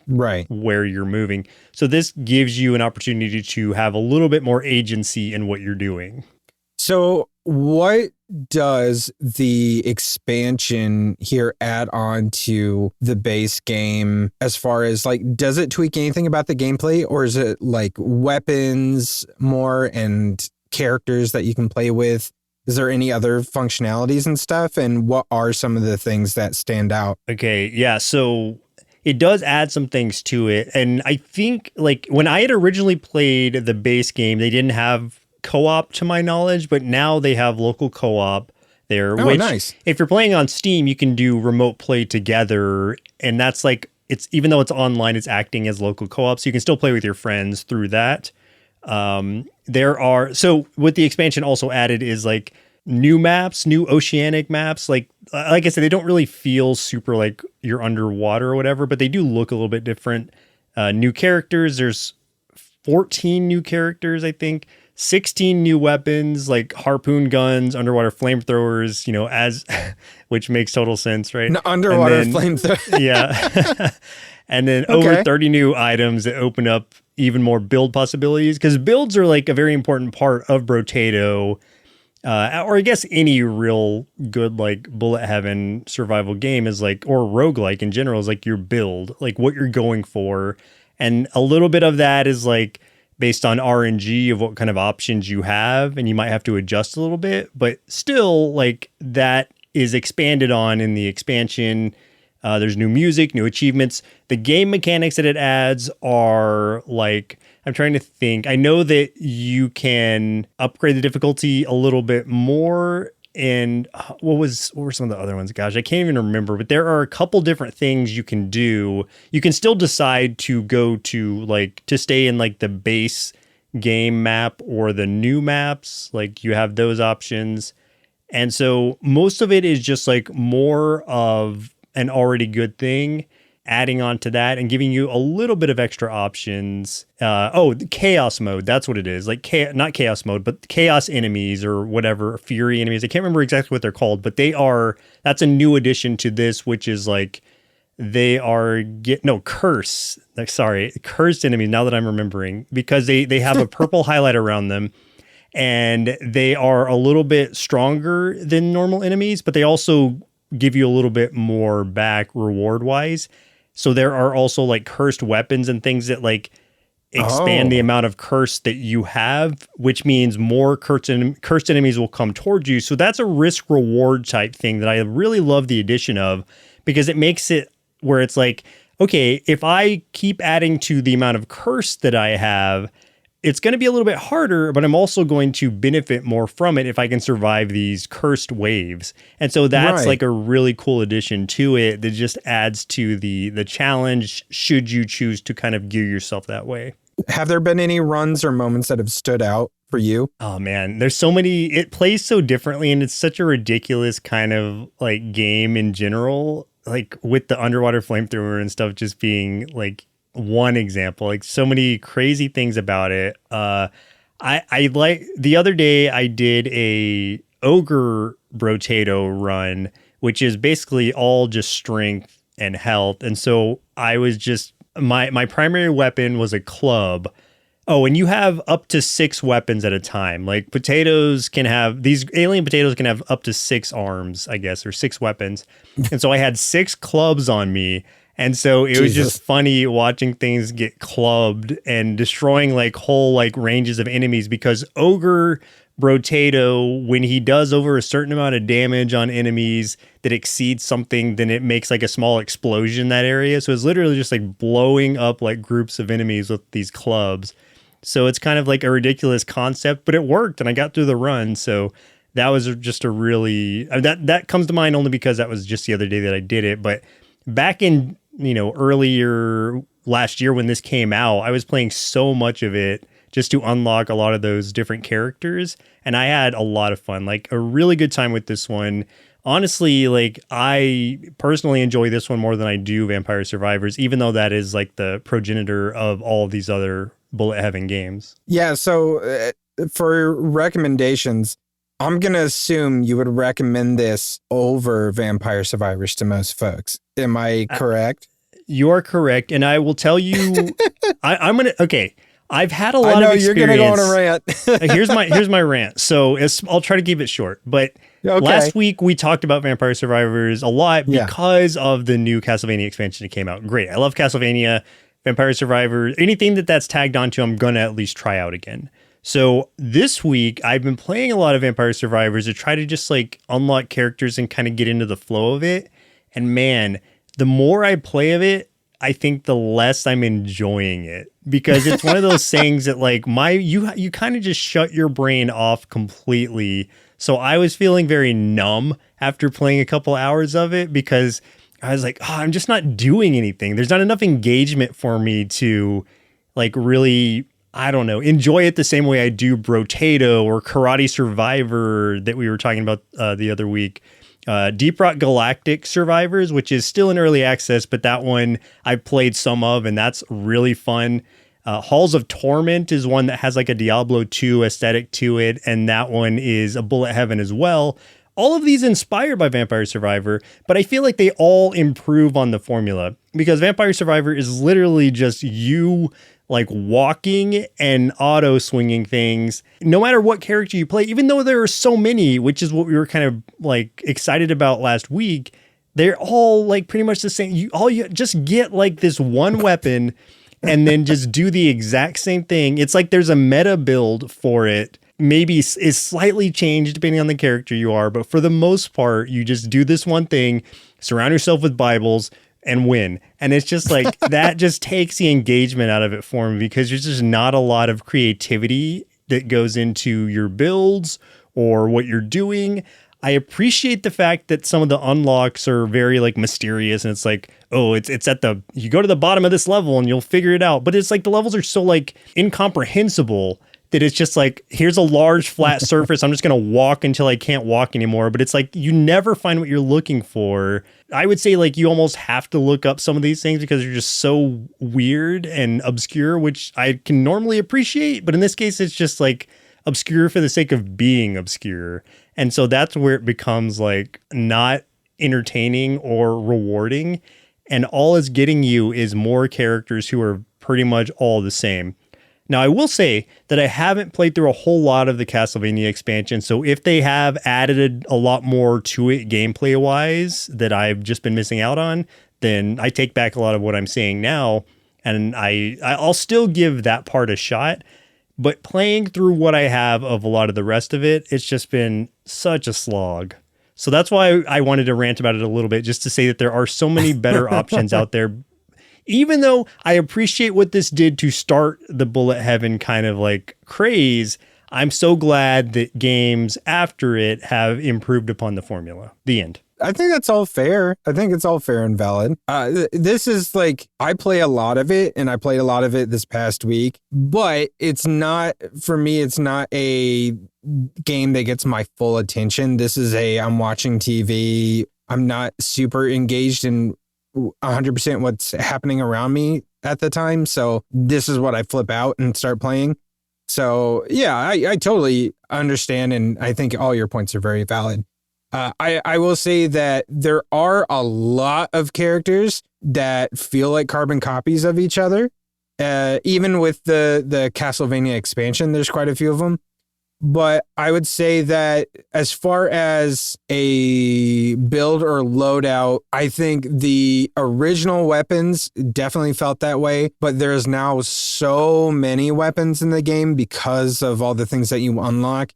where you're moving. So this gives you an opportunity to have a little bit more agency in what you're doing.
So what does the expansion here add on to the base game, as far as like, does it tweak anything about the gameplay, or is it like weapons more and characters that you can play with? Is there any other functionalities and stuff? And what are some of the things that stand out?
Okay, yeah, so it does add some things to it. And I think like when I had originally played the base game, they didn't have co-op to my knowledge, but now they have local co-op there.
Oh,
which,
nice.
If you're playing on Steam, you can do remote play together. And that's like, it's, even though it's online, it's acting as local co-op. So you can still play with your friends through that. So what the expansion also added is like new maps, new oceanic maps. Like I said, they don't really feel super like you're underwater or whatever, but they do look a little bit different. New characters. There's 14 new characters, I think. 16 new weapons, like harpoon guns, underwater flamethrowers, which makes total sense, right?
Underwater flamethrower.
Yeah. And then over 30 new items that open up even more build possibilities, because builds are like a very important part of Brotato, or I guess any real good like bullet heaven survival game is like, or roguelike in general, is like your build, like what you're going for. And a little bit of that is like based on RNG of what kind of options you have, and you might have to adjust a little bit, but still like that is expanded on in the expansion. There's new music, new achievements. The game mechanics that it adds are like, I'm trying to think. I know that you can upgrade the difficulty a little bit more. And what were some of the other ones? Gosh, I can't even remember, but there are a couple different things you can do. You can still decide to go to like, to stay in like the base game map or the new maps. Like you have those options. And so most of it is just like more of an already good thing, adding on to that and giving you a little bit of extra options. The chaos mode, that's what it is. Like not chaos mode, but chaos enemies or whatever, fury enemies. I can't remember exactly what they're called, but that's a new addition to this, which is like cursed enemies, now that I'm remembering, because they have a purple highlight around them. And they are a little bit stronger than normal enemies, but they also give you a little bit more back reward wise. So there are also like cursed weapons and things that like expand the amount of curse that you have, which means more cursed enemies will come towards you. So that's a risk reward type thing that I really love the addition of, because it makes it where it's like, okay, if I keep adding to the amount of curse that I have, it's going to be a little bit harder, but I'm also going to benefit more from it if I can survive these cursed waves. And so that's like a really cool addition to it that just adds to the challenge, should you choose to kind of gear yourself that way.
Have there been any runs or moments that have stood out for you?
Oh man, there's so many. It plays so differently, and it's such a ridiculous kind of like game in general, like with the underwater flamethrower and stuff just being like one example. Like so many crazy things about it. I like the other day I did a ogre Brotato run, which is basically all just strength and health. And so I was just my primary weapon was a club. Oh, and you have up to 6 weapons at a time. Like these alien potatoes can have up to 6 arms, I guess, or 6 weapons. And so I had 6 clubs on me. And so it was just funny watching things get clubbed and destroying like whole like ranges of enemies, because Ogre Brotato, when he does over a certain amount of damage on enemies that exceeds something, then it makes like a small explosion in that area. So it's literally just like blowing up like groups of enemies with these clubs. So it's kind of like a ridiculous concept, but it worked and I got through the run. So that was just a really, that comes to mind only because that was just the other day that I did it. But back in, earlier last year when this came out, I was playing so much of it just to unlock a lot of those different characters. And I had a lot of fun, like a really good time with this one. Honestly, like I personally enjoy this one more than I do Vampire Survivors, even though that is like the progenitor of all of these other bullet heaven games.
Yeah. So for recommendations, I'm going to assume you would recommend this over Vampire Survivors to most folks. Am I correct?
You are correct. And I will tell you, I'm going to, okay. I've had a lot of experience.
You're going to go on a rant.
here's my rant. So I'll try to keep it short, but last week we talked about Vampire Survivors a lot because of the new Castlevania expansion that came out. Great. I love Castlevania, Vampire Survivors, anything that's tagged onto, I'm going to at least try out again. So this week I've been playing a lot of Vampire Survivors to try to just like unlock characters and kind of get into the flow of it. And man, the more I play of it, I think the less I'm enjoying it, because it's one of those things that like you kind of just shut your brain off completely. So I was feeling very numb after playing a couple hours of it, because I was like, I'm just not doing anything. There's not enough engagement for me to like really, I don't know, enjoy it the same way I do Brotato or Karate Survivor that we were talking about the other week. Deep Rock Galactic Survivors, which is still in early access, but that one I played some of, and that's really fun. Halls of Torment is one that has like a Diablo 2 aesthetic to it, and that one is a bullet heaven as well. All of these inspired by Vampire Survivor, but I feel like they all improve on the formula, because Vampire Survivor is literally just you like walking and auto swinging things no matter what character you play, even though there are so many, which is what we were kind of like excited about last week. They're all like pretty much the same. You just get like this one weapon and then just do the exact same thing. It's like there's a meta build for it. Maybe is slightly changed depending on the character you are, but for the most part, you just do this one thing, surround yourself with Bibles, and win. And it's just like, that just takes the engagement out of it for me, because there's just not a lot of creativity that goes into your builds or what you're doing. I appreciate the fact that some of the unlocks are very like mysterious, and it's like, oh, it's at you go to the bottom of this level and you'll figure it out. But it's like the levels are so like incomprehensible that it's just like, here's a large flat surface. I'm just going to walk until I can't walk anymore. But it's like, you never find what you're looking for. I would say like you almost have to look up some of these things because they're just so weird and obscure, which I can normally appreciate. But in this case, it's just like obscure for the sake of being obscure. And so that's where it becomes like not entertaining or rewarding. And all it's getting you is more characters who are pretty much all the same. Now, I will say that I haven't played through a whole lot of the Castlevania expansion, so if they have added a lot more to it gameplay-wise that I've just been missing out on, then I take back a lot of what I'm saying now. and I'll still give that part a shot. But playing through what I have of a lot of the rest of it, it's just been such a slog. So that's why I wanted to rant about it a little bit, just to say that there are so many better options out there. Even though I appreciate what this did to start the bullet heaven kind of like craze, I'm so glad that games after it have improved upon the formula. The end.
I think that's all fair. I think it's all fair and valid. This is like, I play a lot of it, and I played a lot of it this past week, but it's not, for me, it's not a game that gets my full attention. This is I'm watching TV. I'm not super engaged in 100% what's happening around me at the time. So this is what I flip out and start playing. So yeah, I totally understand. And I think all your points are very valid. I will say that there are a lot of characters that feel like carbon copies of each other. Even with the Castlevania expansion, there's quite a few of them. But I would say that as far as a build or loadout, I think the original weapons definitely felt that way. But there's now so many weapons in the game because of all the things that you unlock.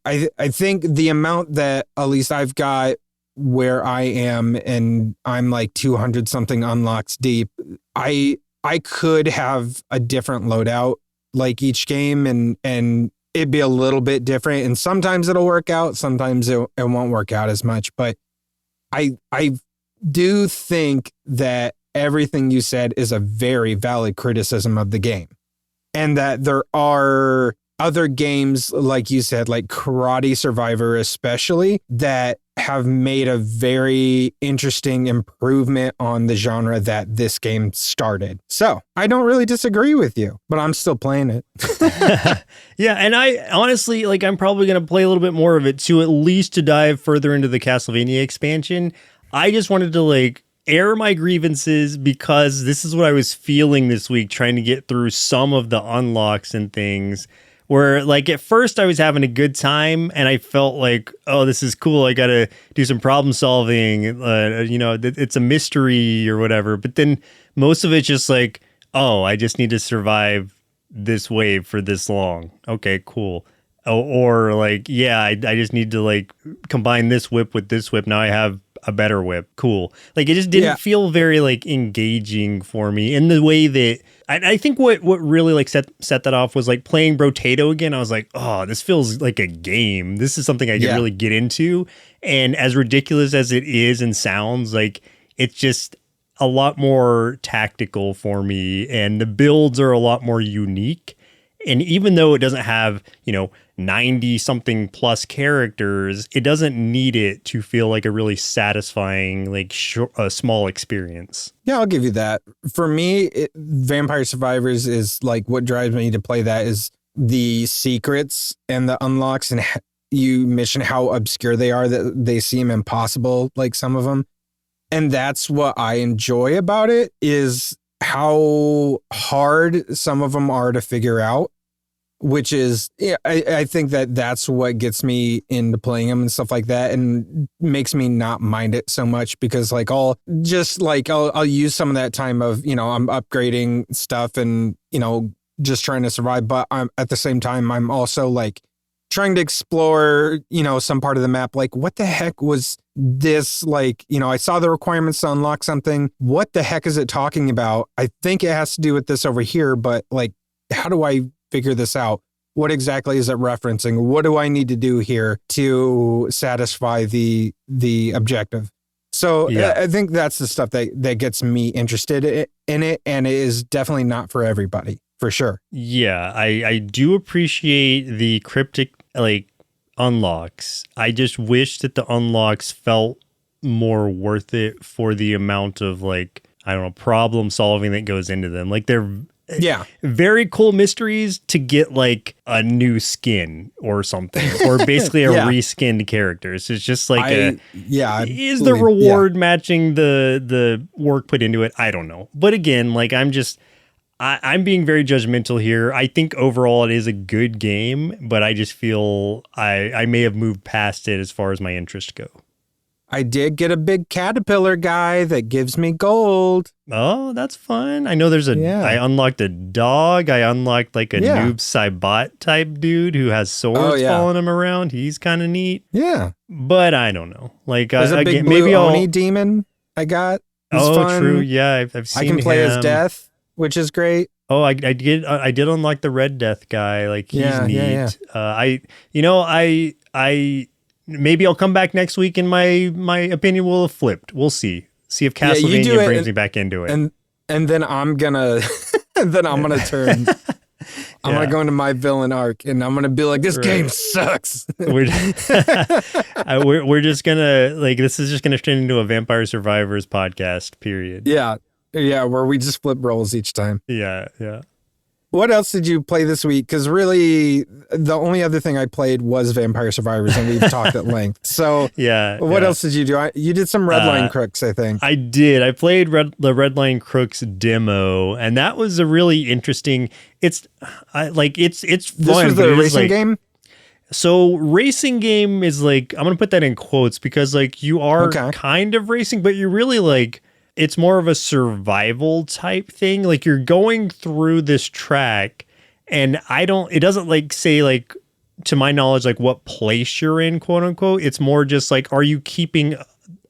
I think the amount that at least I've got where I am, and I'm like 200 something unlocks deep, I could have a different loadout like each game, and it'd be a little bit different, and sometimes it'll work out, sometimes it won't work out as much. But I do think that everything you said is a very valid criticism of the game, and that there are other games, like you said, like Karate Survivor especially, that have made a very interesting improvement on the genre that this game started. So I don't really disagree with you, but I'm still playing it.
Yeah, and I honestly, like, I'm probably going to play a little bit more of it too, at least to dive further into the Castlevania expansion. I just wanted to like air my grievances because this is what I was feeling this week, trying to get through some of the unlocks and things. Where like at first I was having a good time and I felt like, oh, this is cool. I got to do some problem solving. It's a mystery or whatever. But then most of it's just like, oh, I just need to survive this wave for this long. Okay, cool. Or like, yeah, I just need to like combine this whip with this whip. Now I have a better whip. Cool. Like it just didn't feel very like engaging for me in the way that I think what really like set that off was like playing Brotato again. I was like, oh, this feels like a game. This is something I can really get into. And as ridiculous as it is and sounds, like it's just a lot more tactical for me. And the builds are a lot more unique. And even though it doesn't have, 90 something plus characters, it doesn't need it to feel like a really satisfying, like a small experience.
Yeah, I'll give you that. For me, Vampire Survivors is like what drives me to play that is the secrets and the unlocks, and you mentioned how obscure they are, that they seem impossible, like some of them. And that's what I enjoy about it, is how hard some of them are to figure out. Which is, I think that's what gets me into playing them and stuff like that, and makes me not mind it so much, because like I'll use some of that time of, I'm upgrading stuff and, just trying to survive. But I'm at the same time, I'm also like trying to explore, some part of the map. Like, what the heck was this? Like, I saw the requirements to unlock something. What the heck is it talking about? I think it has to do with this over here, but like, how do I figure this out? What exactly is it referencing? What do I need to do here to satisfy the objective? So I think that's the stuff that gets me interested in it, and it is definitely not for everybody, for sure.
Yeah, I do appreciate the cryptic like unlocks. I just wish that the unlocks felt more worth it for the amount of like, I don't know, problem solving that goes into them. Like they're very cool mysteries to get like a new skin or something, or basically a reskinned character. So it's just like is the reward matching the work put into it? I don't know. But again, like I'm being very judgmental here. I think overall it is a good game, but I just feel I may have moved past it as far as my interest go.
I did get a big caterpillar guy that gives me gold.
Oh, that's fun. I know there's I unlocked a dog. I unlocked like a noob Cybot type dude who has swords following him around. He's kind of neat.
Yeah.
But I don't know. Like,
there's a big blue Oni demon I got. He's fun.
True. Yeah, I've seen him.
I can play as Death, which is great.
Oh, I did unlock the Red Death guy. Like, he's neat. I maybe I'll come back next week and my opinion will have flipped. We'll see. See if Castlevania brings me back into it.
And then I'm gonna turn. I'm gonna go into my villain arc and I'm gonna be like, this game sucks.
we're just gonna this is just gonna turn into a Vampire Survivors podcast. Period.
Yeah, where we just flip roles each time.
Yeah.
What else did you play this week? Because really, the only other thing I played was Vampire Survivors, and we've talked at length. So, what else did you do? You did some Redline Crooks, I think.
I did. I played the Redline Crooks demo, and that was a really interesting. It's fun. This
was the racing game.
So racing game is I'm gonna put that in quotes because you are kind of racing, but you're really it's more of a survival type thing. Like you're going through this track and it doesn't say to my knowledge, what place you're in, quote unquote. It's more just are you keeping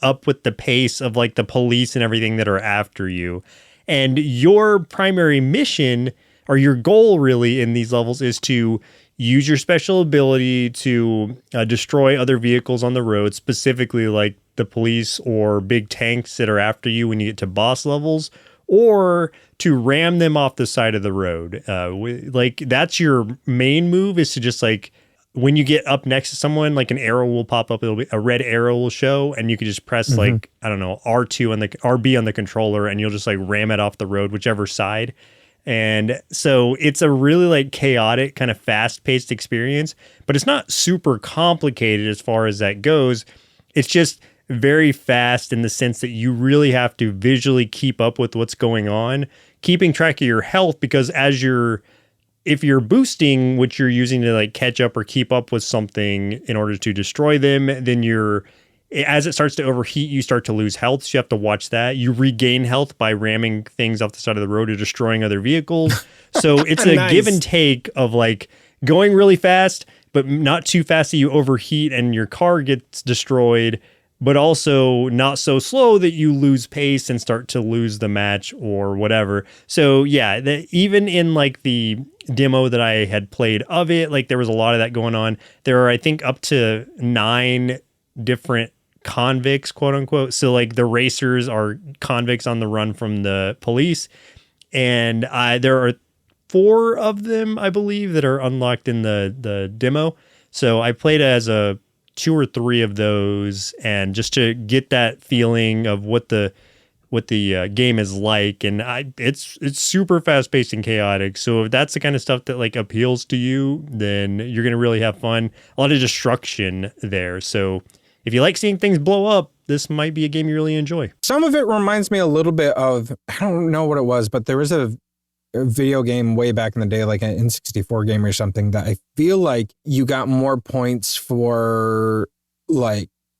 up with the pace of the police and everything that are after you? And your primary mission or your goal really in these levels is to use your special ability to destroy other vehicles on the road, specifically the police or big tanks that are after you when you get to boss levels, or to ram them off the side of the road. That's your main move, is to just when you get up next to someone, an arrow will pop up. It'll be a red arrow will show, and you can just press I don't know, R2 on the RB on the controller, and you'll just ram it off the road, whichever side. And so it's a really chaotic, kind of fast-paced experience, but it's not super complicated as far as that goes. It's just very fast in the sense that you really have to visually keep up with what's going on, keeping track of your health, because if you're boosting, which you're using to catch up or keep up with something in order to destroy them, then as it starts to overheat, you start to lose health. So you have to watch that. You regain health by ramming things off the side of the road or destroying other vehicles. So it's a give and take of going really fast, but not too fast that you overheat and your car gets destroyed, but also not so slow that you lose pace and start to lose the match or whatever. So yeah, even in the demo that I had played of it, there was a lot of that going on. There are, I think, up to 9 different convicts, quote unquote. So the racers are convicts on the run from the police. And there are 4 of them, I believe, that are unlocked in the demo. So I played as 2 or 3 of those, and just to get that feeling of what the game is like. And it's super fast paced and chaotic. So if that's the kind of stuff that appeals to you, then you're gonna really have fun. A lot of destruction there. So if you like seeing things blow up, this might be a game you really enjoy.
Some of it reminds me a little bit of, I don't know what it was, but there was a video game way back in the day, an N64 game or something, that I feel like you got more points for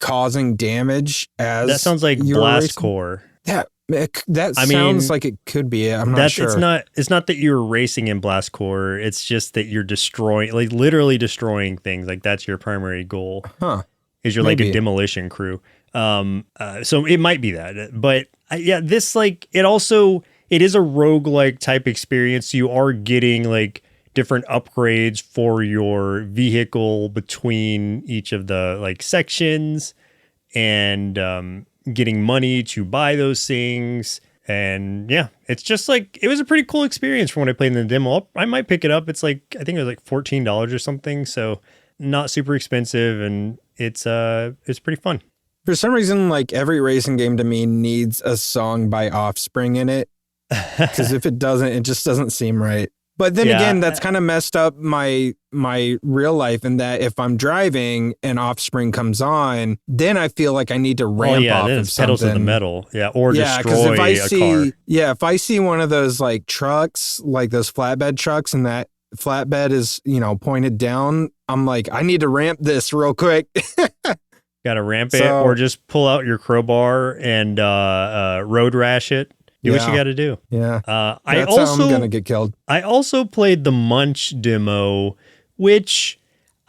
causing damage as
that sounds like Blast Core.
Sounds like it could be. I'm not sure.
It's not that you're racing in Blast Core. It's just that you're destroying, literally destroying things. That's your primary goal.
Huh.
Is you're a demolition crew. So it might be that. But this it is a roguelike type experience. You are getting different upgrades for your vehicle between each of the sections, and getting money to buy those things. And yeah, it's just it was a pretty cool experience from when I played in the demo. I might pick it up. It's I think it was $14 or something. So not super expensive, and it's pretty fun.
For some reason, every racing game to me needs a song by Offspring in it. Because if it doesn't, it just doesn't seem right. But then again, that's kind of messed up my real life, in that if I'm driving and Offspring comes on, then I feel like I need to ramp off
then
of
it's pedal
something.
to the metal. Yeah, or destroy a car.
Yeah, if I see one of those trucks, those flatbed trucks, and that flatbed is, pointed down, I'm I need to ramp this real quick.
Got to ramp it,
So-
or just pull out your crowbar and road rash it. Do what you
Yeah.
got to do.
Yeah.
I
That's how
also
I'm going to get killed.
I also played the Munch demo, which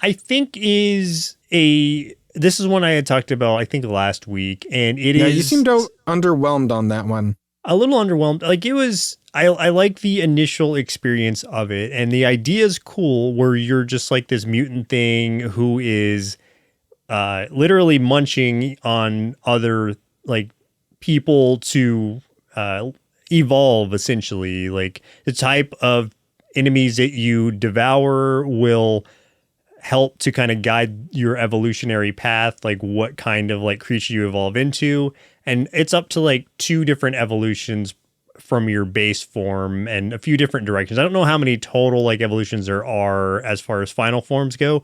I think is this is one I had talked about, I think, last week, and it is.
Yeah, you seemed underwhelmed on that one.
A little underwhelmed. Like, it was, I like the initial experience of it, and the idea is cool, where you're just like this mutant thing who is literally munching on other like people to evolve, essentially. Like, the type of enemies that you devour will help to kind of guide your evolutionary path, like what kind of like creature you evolve into. And it's up to like 2 different evolutions from your base form and a few different directions. I don't know how many total like evolutions there are as far as final forms go,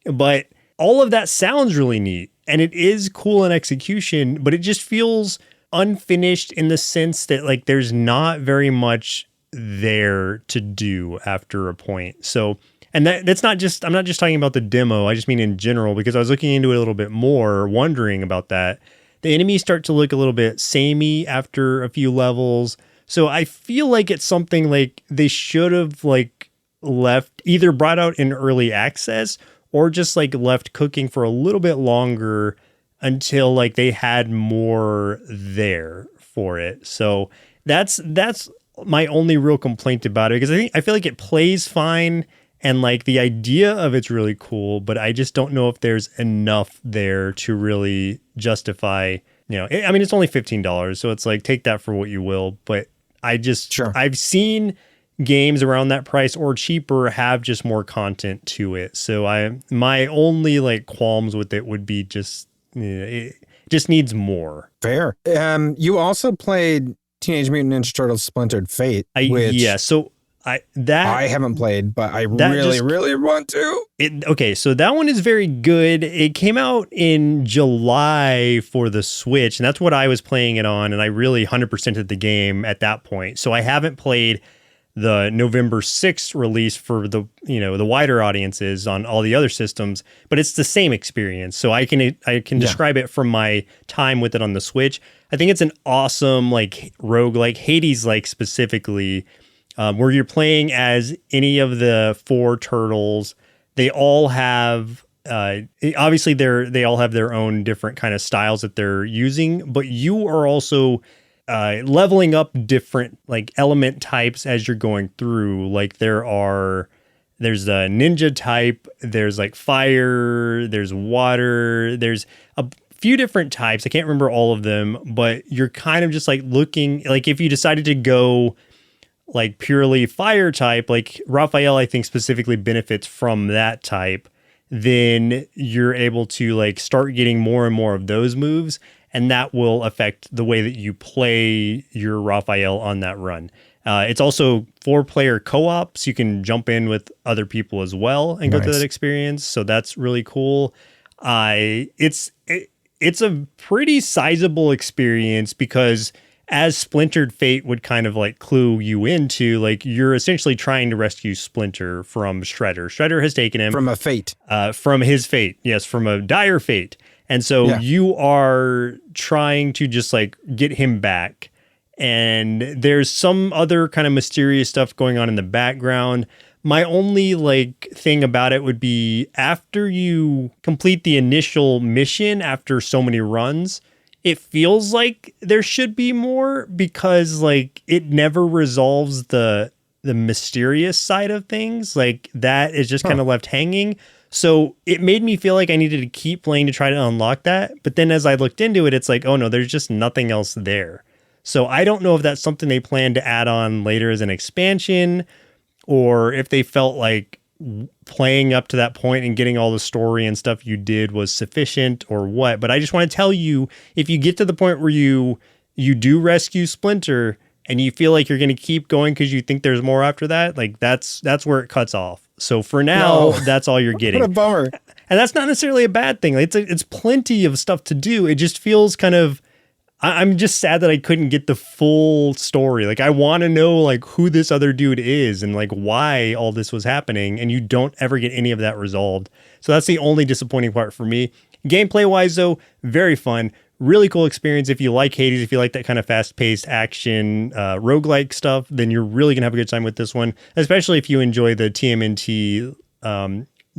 but all of that sounds really neat, and it is cool in execution, but it just feels unfinished in the sense that like there's not very much there to do after a point. So, and that's not just, I'm not just talking about the demo, I just mean in general, because I was looking into it a little bit more, wondering about that. The enemies start to look a little bit samey after a few levels. So I feel like it's something like they should have like left, either brought out in early access or just like left cooking for a little bit longer until like they had more there for it. So that's my only real complaint about it, because I feel like it plays fine and like the idea of it's really cool, but I just don't know if there's enough there to really justify, you know, I mean, it's only $15, so it's like, take that for what you will. But I've seen games around that price or cheaper have just more content to it. So my only like qualms with it would be just, it just needs more.
Fair. You also played Teenage Mutant Ninja Turtles Splintered Fate, which I haven't played, but I really want to.
Okay, so that one is very good. It came out in July for the Switch, and that's what I was playing it on, and I really 100%ed the game at that point. So I haven't played the November 6th release for the wider audiences on all the other systems, but it's the same experience. So I can describe it from my time with it on the Switch. I think it's an awesome like roguelike, Hades-like specifically, where you're playing as any of the 4 turtles. They all have obviously they all have their own different kind of styles that they're using, but you are also leveling up different like element types as you're going through. Like there's a ninja type, there's like fire, there's water, there's a few different types. I can't remember all of them, but you're kind of just like looking, like if you decided to go like purely fire type, like Raphael, I think specifically benefits from that type, then you're able to like start getting more and more of those moves, and that will affect the way that you play your Raphael on that run. It's also 4-player co-op, so you can jump in with other people as well and go through that experience. So that's really cool. It's a pretty sizable experience, because as Splintered Fate would kind of like clue you into, like you're essentially trying to rescue Splinter from Shredder. Shredder has taken him
from a fate,
from his fate. Yes, from a dire fate. And so you are trying to just like get him back. And there's some other kind of mysterious stuff going on in the background. My only like thing about it would be, after you complete the initial mission, after so many runs, it feels like there should be more, because like it never resolves the mysterious side of things. Like that is just kind of left hanging. So it made me feel like I needed to keep playing to try to unlock that. But then as I looked into it, it's like, oh no, there's just nothing else there. So I don't know if that's something they plan to add on later as an expansion, or if they felt like playing up to that point and getting all the story and stuff you did was sufficient, or what. But I just want to tell you, if you get to the point where you do rescue Splinter and you feel like you're going to keep going because you think there's more after that, like that's where it cuts off. So for now, that's all you're getting.
What a bummer.
And that's not necessarily a bad thing. It's plenty of stuff to do. It just feels kind of, I'm just sad that I couldn't get the full story. Like I want to know like who this other dude is and like why all this was happening, and you don't ever get any of that resolved. So that's the only disappointing part for me. Gameplay wise, though, very fun. Really cool experience. If you like Hades, if you like that kind of fast-paced action, roguelike stuff, then you're really going to have a good time with this one, especially if you enjoy the TMNT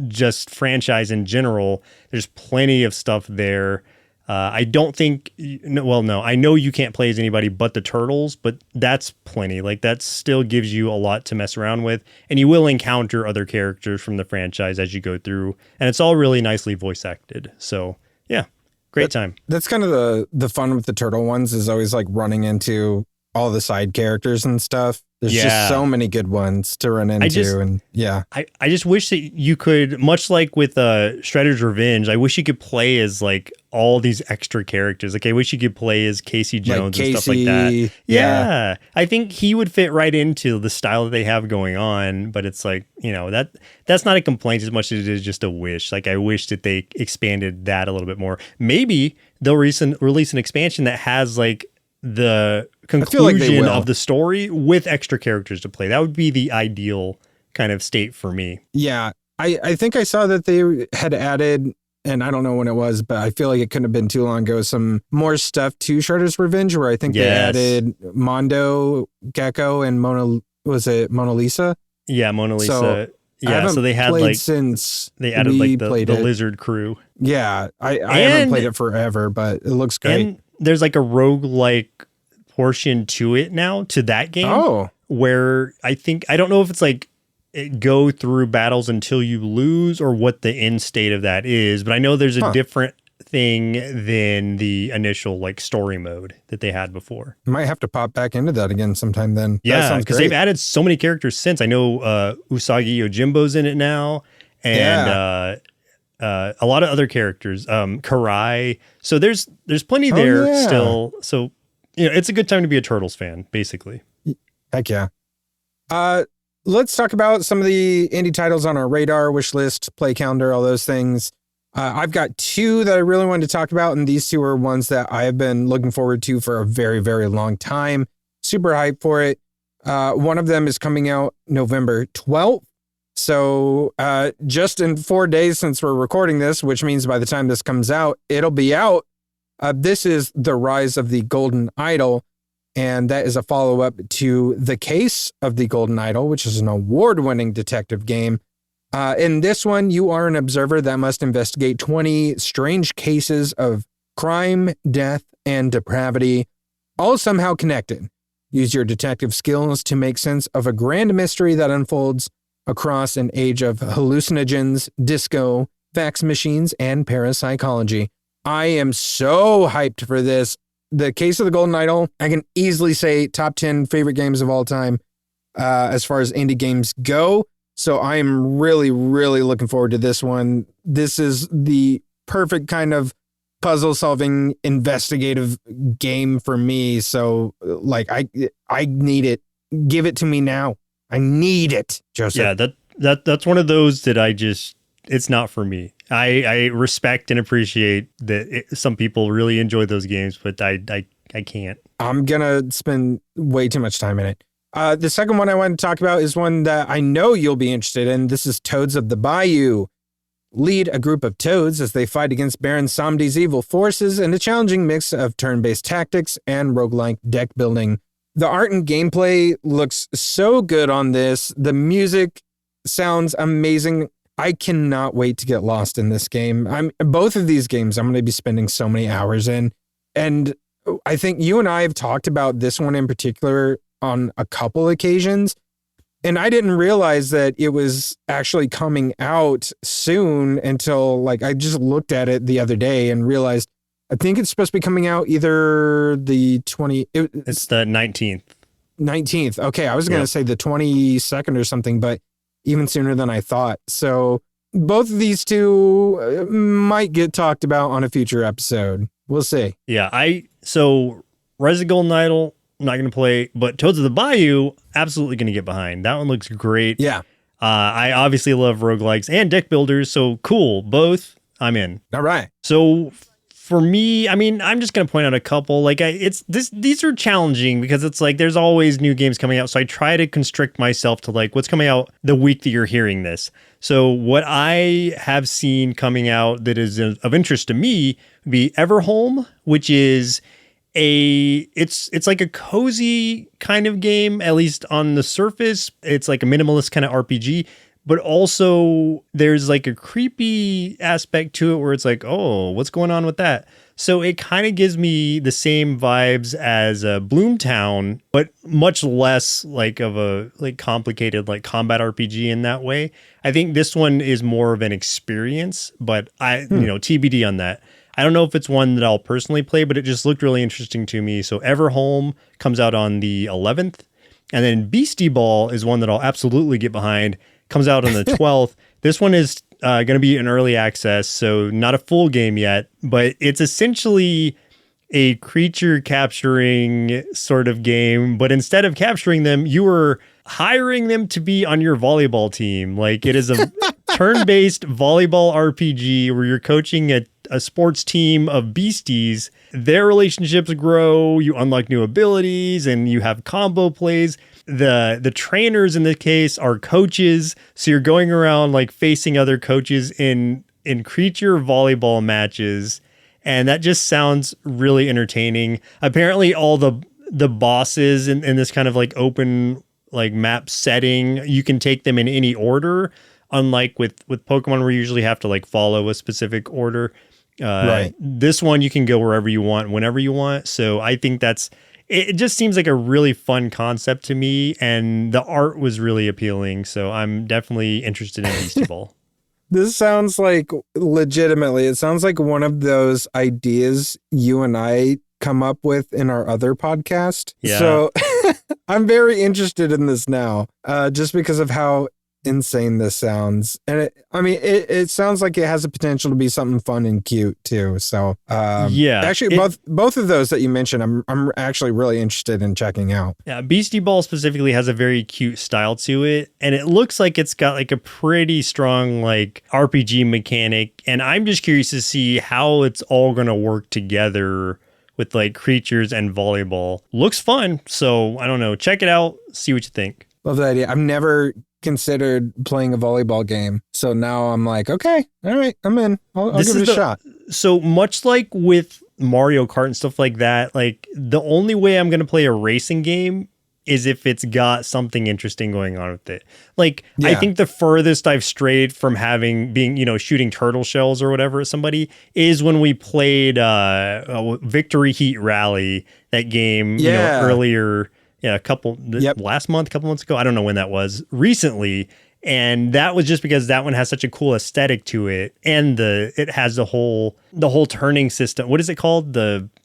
just franchise in general. There's plenty of stuff there. I don't think, no, I know you can't play as anybody but the turtles, but that's plenty. Like, that still gives you a lot to mess around with, and you will encounter other characters from the franchise as you go through, and it's all really nicely voice acted. So, yeah, great time.
That's kind of the fun with the turtle ones, is always like running into all the side characters and stuff. There's just so many good ones to run into. I just wish that you could, much like with Shredder's Revenge, I wish you could play as like all these extra characters. Like, I wish you could play as Casey Jones and stuff like that. Yeah. I think he would fit right into the style that they have going on, but it's like, that's not a complaint as much as it is just a wish. Like, I wish that they expanded that a little bit more. Maybe they'll release an expansion that has like the conclusion of the story with extra characters to play. That would be the ideal kind of state for me. Yeah. I think I saw that they had added, and I don't know when it was, but I feel like it couldn't have been too long ago, some more stuff to Shredder's Revenge, where I think they added Mondo, Gecko, and Mona Lisa?
Yeah, Mona Lisa.
So
so they had like,
since
they added like the lizard crew.
Yeah. I haven't played it forever, but it looks great.
And there's like a roguelike portion to it now, to that game, where I don't know if it's like go through battles until you lose or what the end state of that is, but I know there's a different thing than the initial like story mode that they had before.
Might have to pop back into that again sometime then.
Yeah, because they've added so many characters since. I know Usagi Yojimbo's in it now, and a lot of other characters, Karai. So there's plenty there still. So it's a good time to be a Turtles fan, basically.
Heck yeah. Let's talk about some of the indie titles on our radar, wish list, play calendar, all those things. I've got two that I really wanted to talk about, and these two are ones that I have been looking forward to for a very, very long time. Super hyped for it. One of them is coming out November 12th. So just in 4 days since we're recording this, which means by the time this comes out, it'll be out. This is The Rise of the Golden Idol, and that is a follow-up to The Case of the Golden Idol, which is an award-winning detective game. In this one, you are an observer that must investigate 20 strange cases of crime, death, and depravity, all somehow connected. Use your detective skills to make sense of a grand mystery that unfolds across an age of hallucinogens, disco, fax machines, and parapsychology. I am so hyped for this. The Case of the Golden Idol, I can easily say top 10 favorite games of all time as far as indie games go. So I am really, really looking forward to this one. This is the perfect kind of puzzle-solving investigative game for me. So like I need it. Give it to me now. I need it, Joseph.
Yeah, that's one of those that it's not for me. I respect and appreciate that some people really enjoy those games, but I can't. I'm
going to spend way too much time in it. The second one I want to talk about is one that I know you'll be interested in. This is Toads of the Bayou. Lead a group of toads as they fight against Baron Samedi's evil forces in a challenging mix of turn-based tactics and roguelike deck building. The art and gameplay looks so good on this. The music sounds amazing. I cannot wait to get lost in this game. Both of these games I'm going to be spending so many hours in. And I think you and I have talked about this one in particular on a couple occasions. And I didn't realize that it was actually coming out soon until like I just looked at it the other day and realized I think it's supposed to be coming out either the 20...
It's the 19th.
19th. Okay, I was going to say the 22nd or something, but even sooner than I thought. So both of these two might get talked about on a future episode. We'll see.
Yeah, so Rise of the Golden Idol, I'm not going to play, but Toads of the Bayou, absolutely going to get behind. That one looks great.
Yeah.
I obviously love roguelikes and deck builders, so cool. Both, I'm in.
All right.
So For me, I mean, I'm just going to point out a couple. Like, these are challenging because it's like there's always new games coming out. So I try to constrict myself to like what's coming out the week that you're hearing this. So what I have seen coming out that is of interest to me would be Everholm, which is it's like a cozy kind of game, at least on the surface. It's like a minimalist kind of RPG. But also there's like a creepy aspect to it where it's like, oh, what's going on with that? So it kind of gives me the same vibes as Bloomtown, but much less like of a like complicated like combat RPG in that way. I think this one is more of an experience, but TBD on that. I don't know if it's one that I'll personally play, but it just looked really interesting to me. So Everholm comes out on the 11th, and then Beastie Ball is one that I'll absolutely get behind. Comes out on the 12th. This one is going to be in early access, so not a full game yet, but it's essentially a creature capturing sort of game, but instead of capturing them, you are hiring them to be on your volleyball team. Like, it is a turn-based volleyball RPG where you're coaching a sports team of beasties. Their relationships grow, you unlock new abilities, and you have combo plays. The trainers in this case are coaches, so you're going around like facing other coaches in creature volleyball matches, and that just sounds really entertaining. Apparently all the bosses in this kind of like open like map setting, you can take them in any order, unlike with Pokemon where you usually have to like follow a specific order. Right. This one you can go wherever you want, whenever you want. So I think it just seems like a really fun concept to me, and the art was really appealing. So I'm definitely interested in Beastie Ball.
This sounds like legitimately, it sounds like one of those ideas you and I come up with in our other podcast.
Yeah.
So I'm very interested in this now, just because of how insane this sounds. And it sounds like it has the potential to be something fun and cute too. So actually both of those that you mentioned, I'm actually really interested in checking out.
Yeah, Beastie Ball specifically has a very cute style to it, and it looks like it's got like a pretty strong like RPG mechanic, and I'm just curious to see how it's all going to work together with like creatures and volleyball. Looks fun, so I don't know, check it out, see what you think.
Love that idea. I've never considered playing a volleyball game, so now I'm like, okay, all right, I'm in. I'll give it a shot.
So much like with Mario Kart and stuff like that, like the only way I'm going to play a racing game is if it's got something interesting going on with it. Like, yeah. I think the furthest I've strayed from being shooting turtle shells or whatever at somebody is when we played Victory Heat Rally, that game earlier. Yeah, last month, a couple months ago. I don't know when that was, recently. And that was just because that one has such a cool aesthetic to it. And it has the whole turning system. What is it called?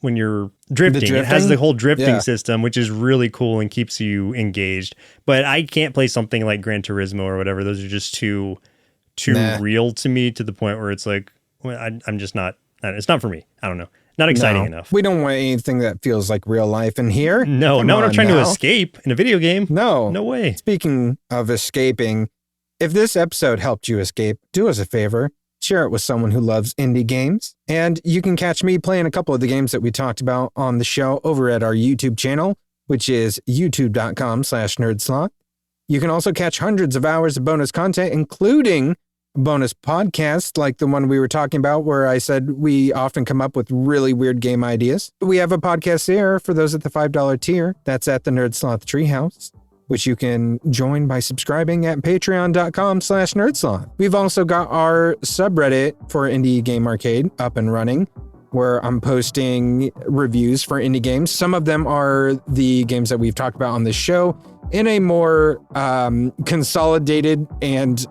When you're drifting. It has the whole drifting system, which is really cool and keeps you engaged. But I can't play something like Gran Turismo or whatever. Those are just too real to me, to the point where it's like, I'm just not, it's not for me. I don't know. Not exciting enough.
We don't want anything that feels like real life in here.
No, I'm not trying to escape in a video game.
No
way.
Speaking of escaping, if this episode helped you escape, do us a favor, share it with someone who loves indie games. And you can catch me playing a couple of the games that we talked about on the show over at our YouTube channel, which is youtube.com/nerdsloth. You can also catch hundreds of hours of bonus content, including bonus podcasts like the one we were talking about where I said we often come up with really weird game ideas. We have a podcast there for those at the $5 tier. That's at the Nerdsloth Treehouse, which you can join by subscribing at patreon.com/nerdsloth. We've also got our subreddit for Indie Game Arcade up and running, where I'm posting reviews for indie games. Some of them are the games that we've talked about on this show in a more consolidated and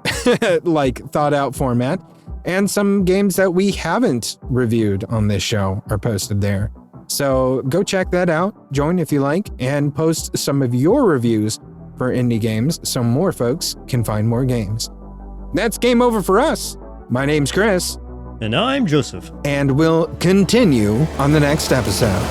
like thought out format. And some games that we haven't reviewed on this show are posted there. So go check that out, join if you like, and post some of your reviews for indie games so more folks can find more games. That's game over for us. My name's Chris.
And I'm Joseph.
And we'll continue on the next episode.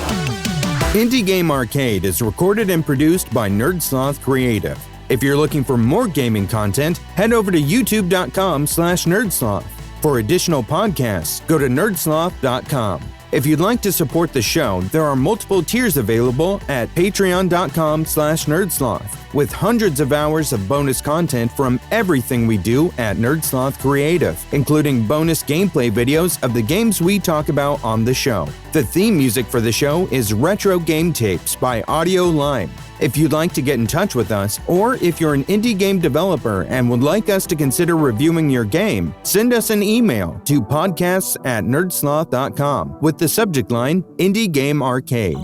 Indie Game Arcade is recorded and produced by Sloth Creative. If you're looking for more gaming content, head over to youtube.com/nerdsloth. For additional podcasts, go to nerdsloth.com. If you'd like to support the show, there are multiple tiers available at patreon.com/nerdsloth, with hundreds of hours of bonus content from everything we do at Sloth Creative, including bonus gameplay videos of the games we talk about on the show. The theme music for the show is Retro Game Tapes by Audio Lime. If you'd like to get in touch with us, or if you're an indie game developer and would like us to consider reviewing your game, send us an email to podcasts@nerdsloth.com with the subject line Indie Game Arcade.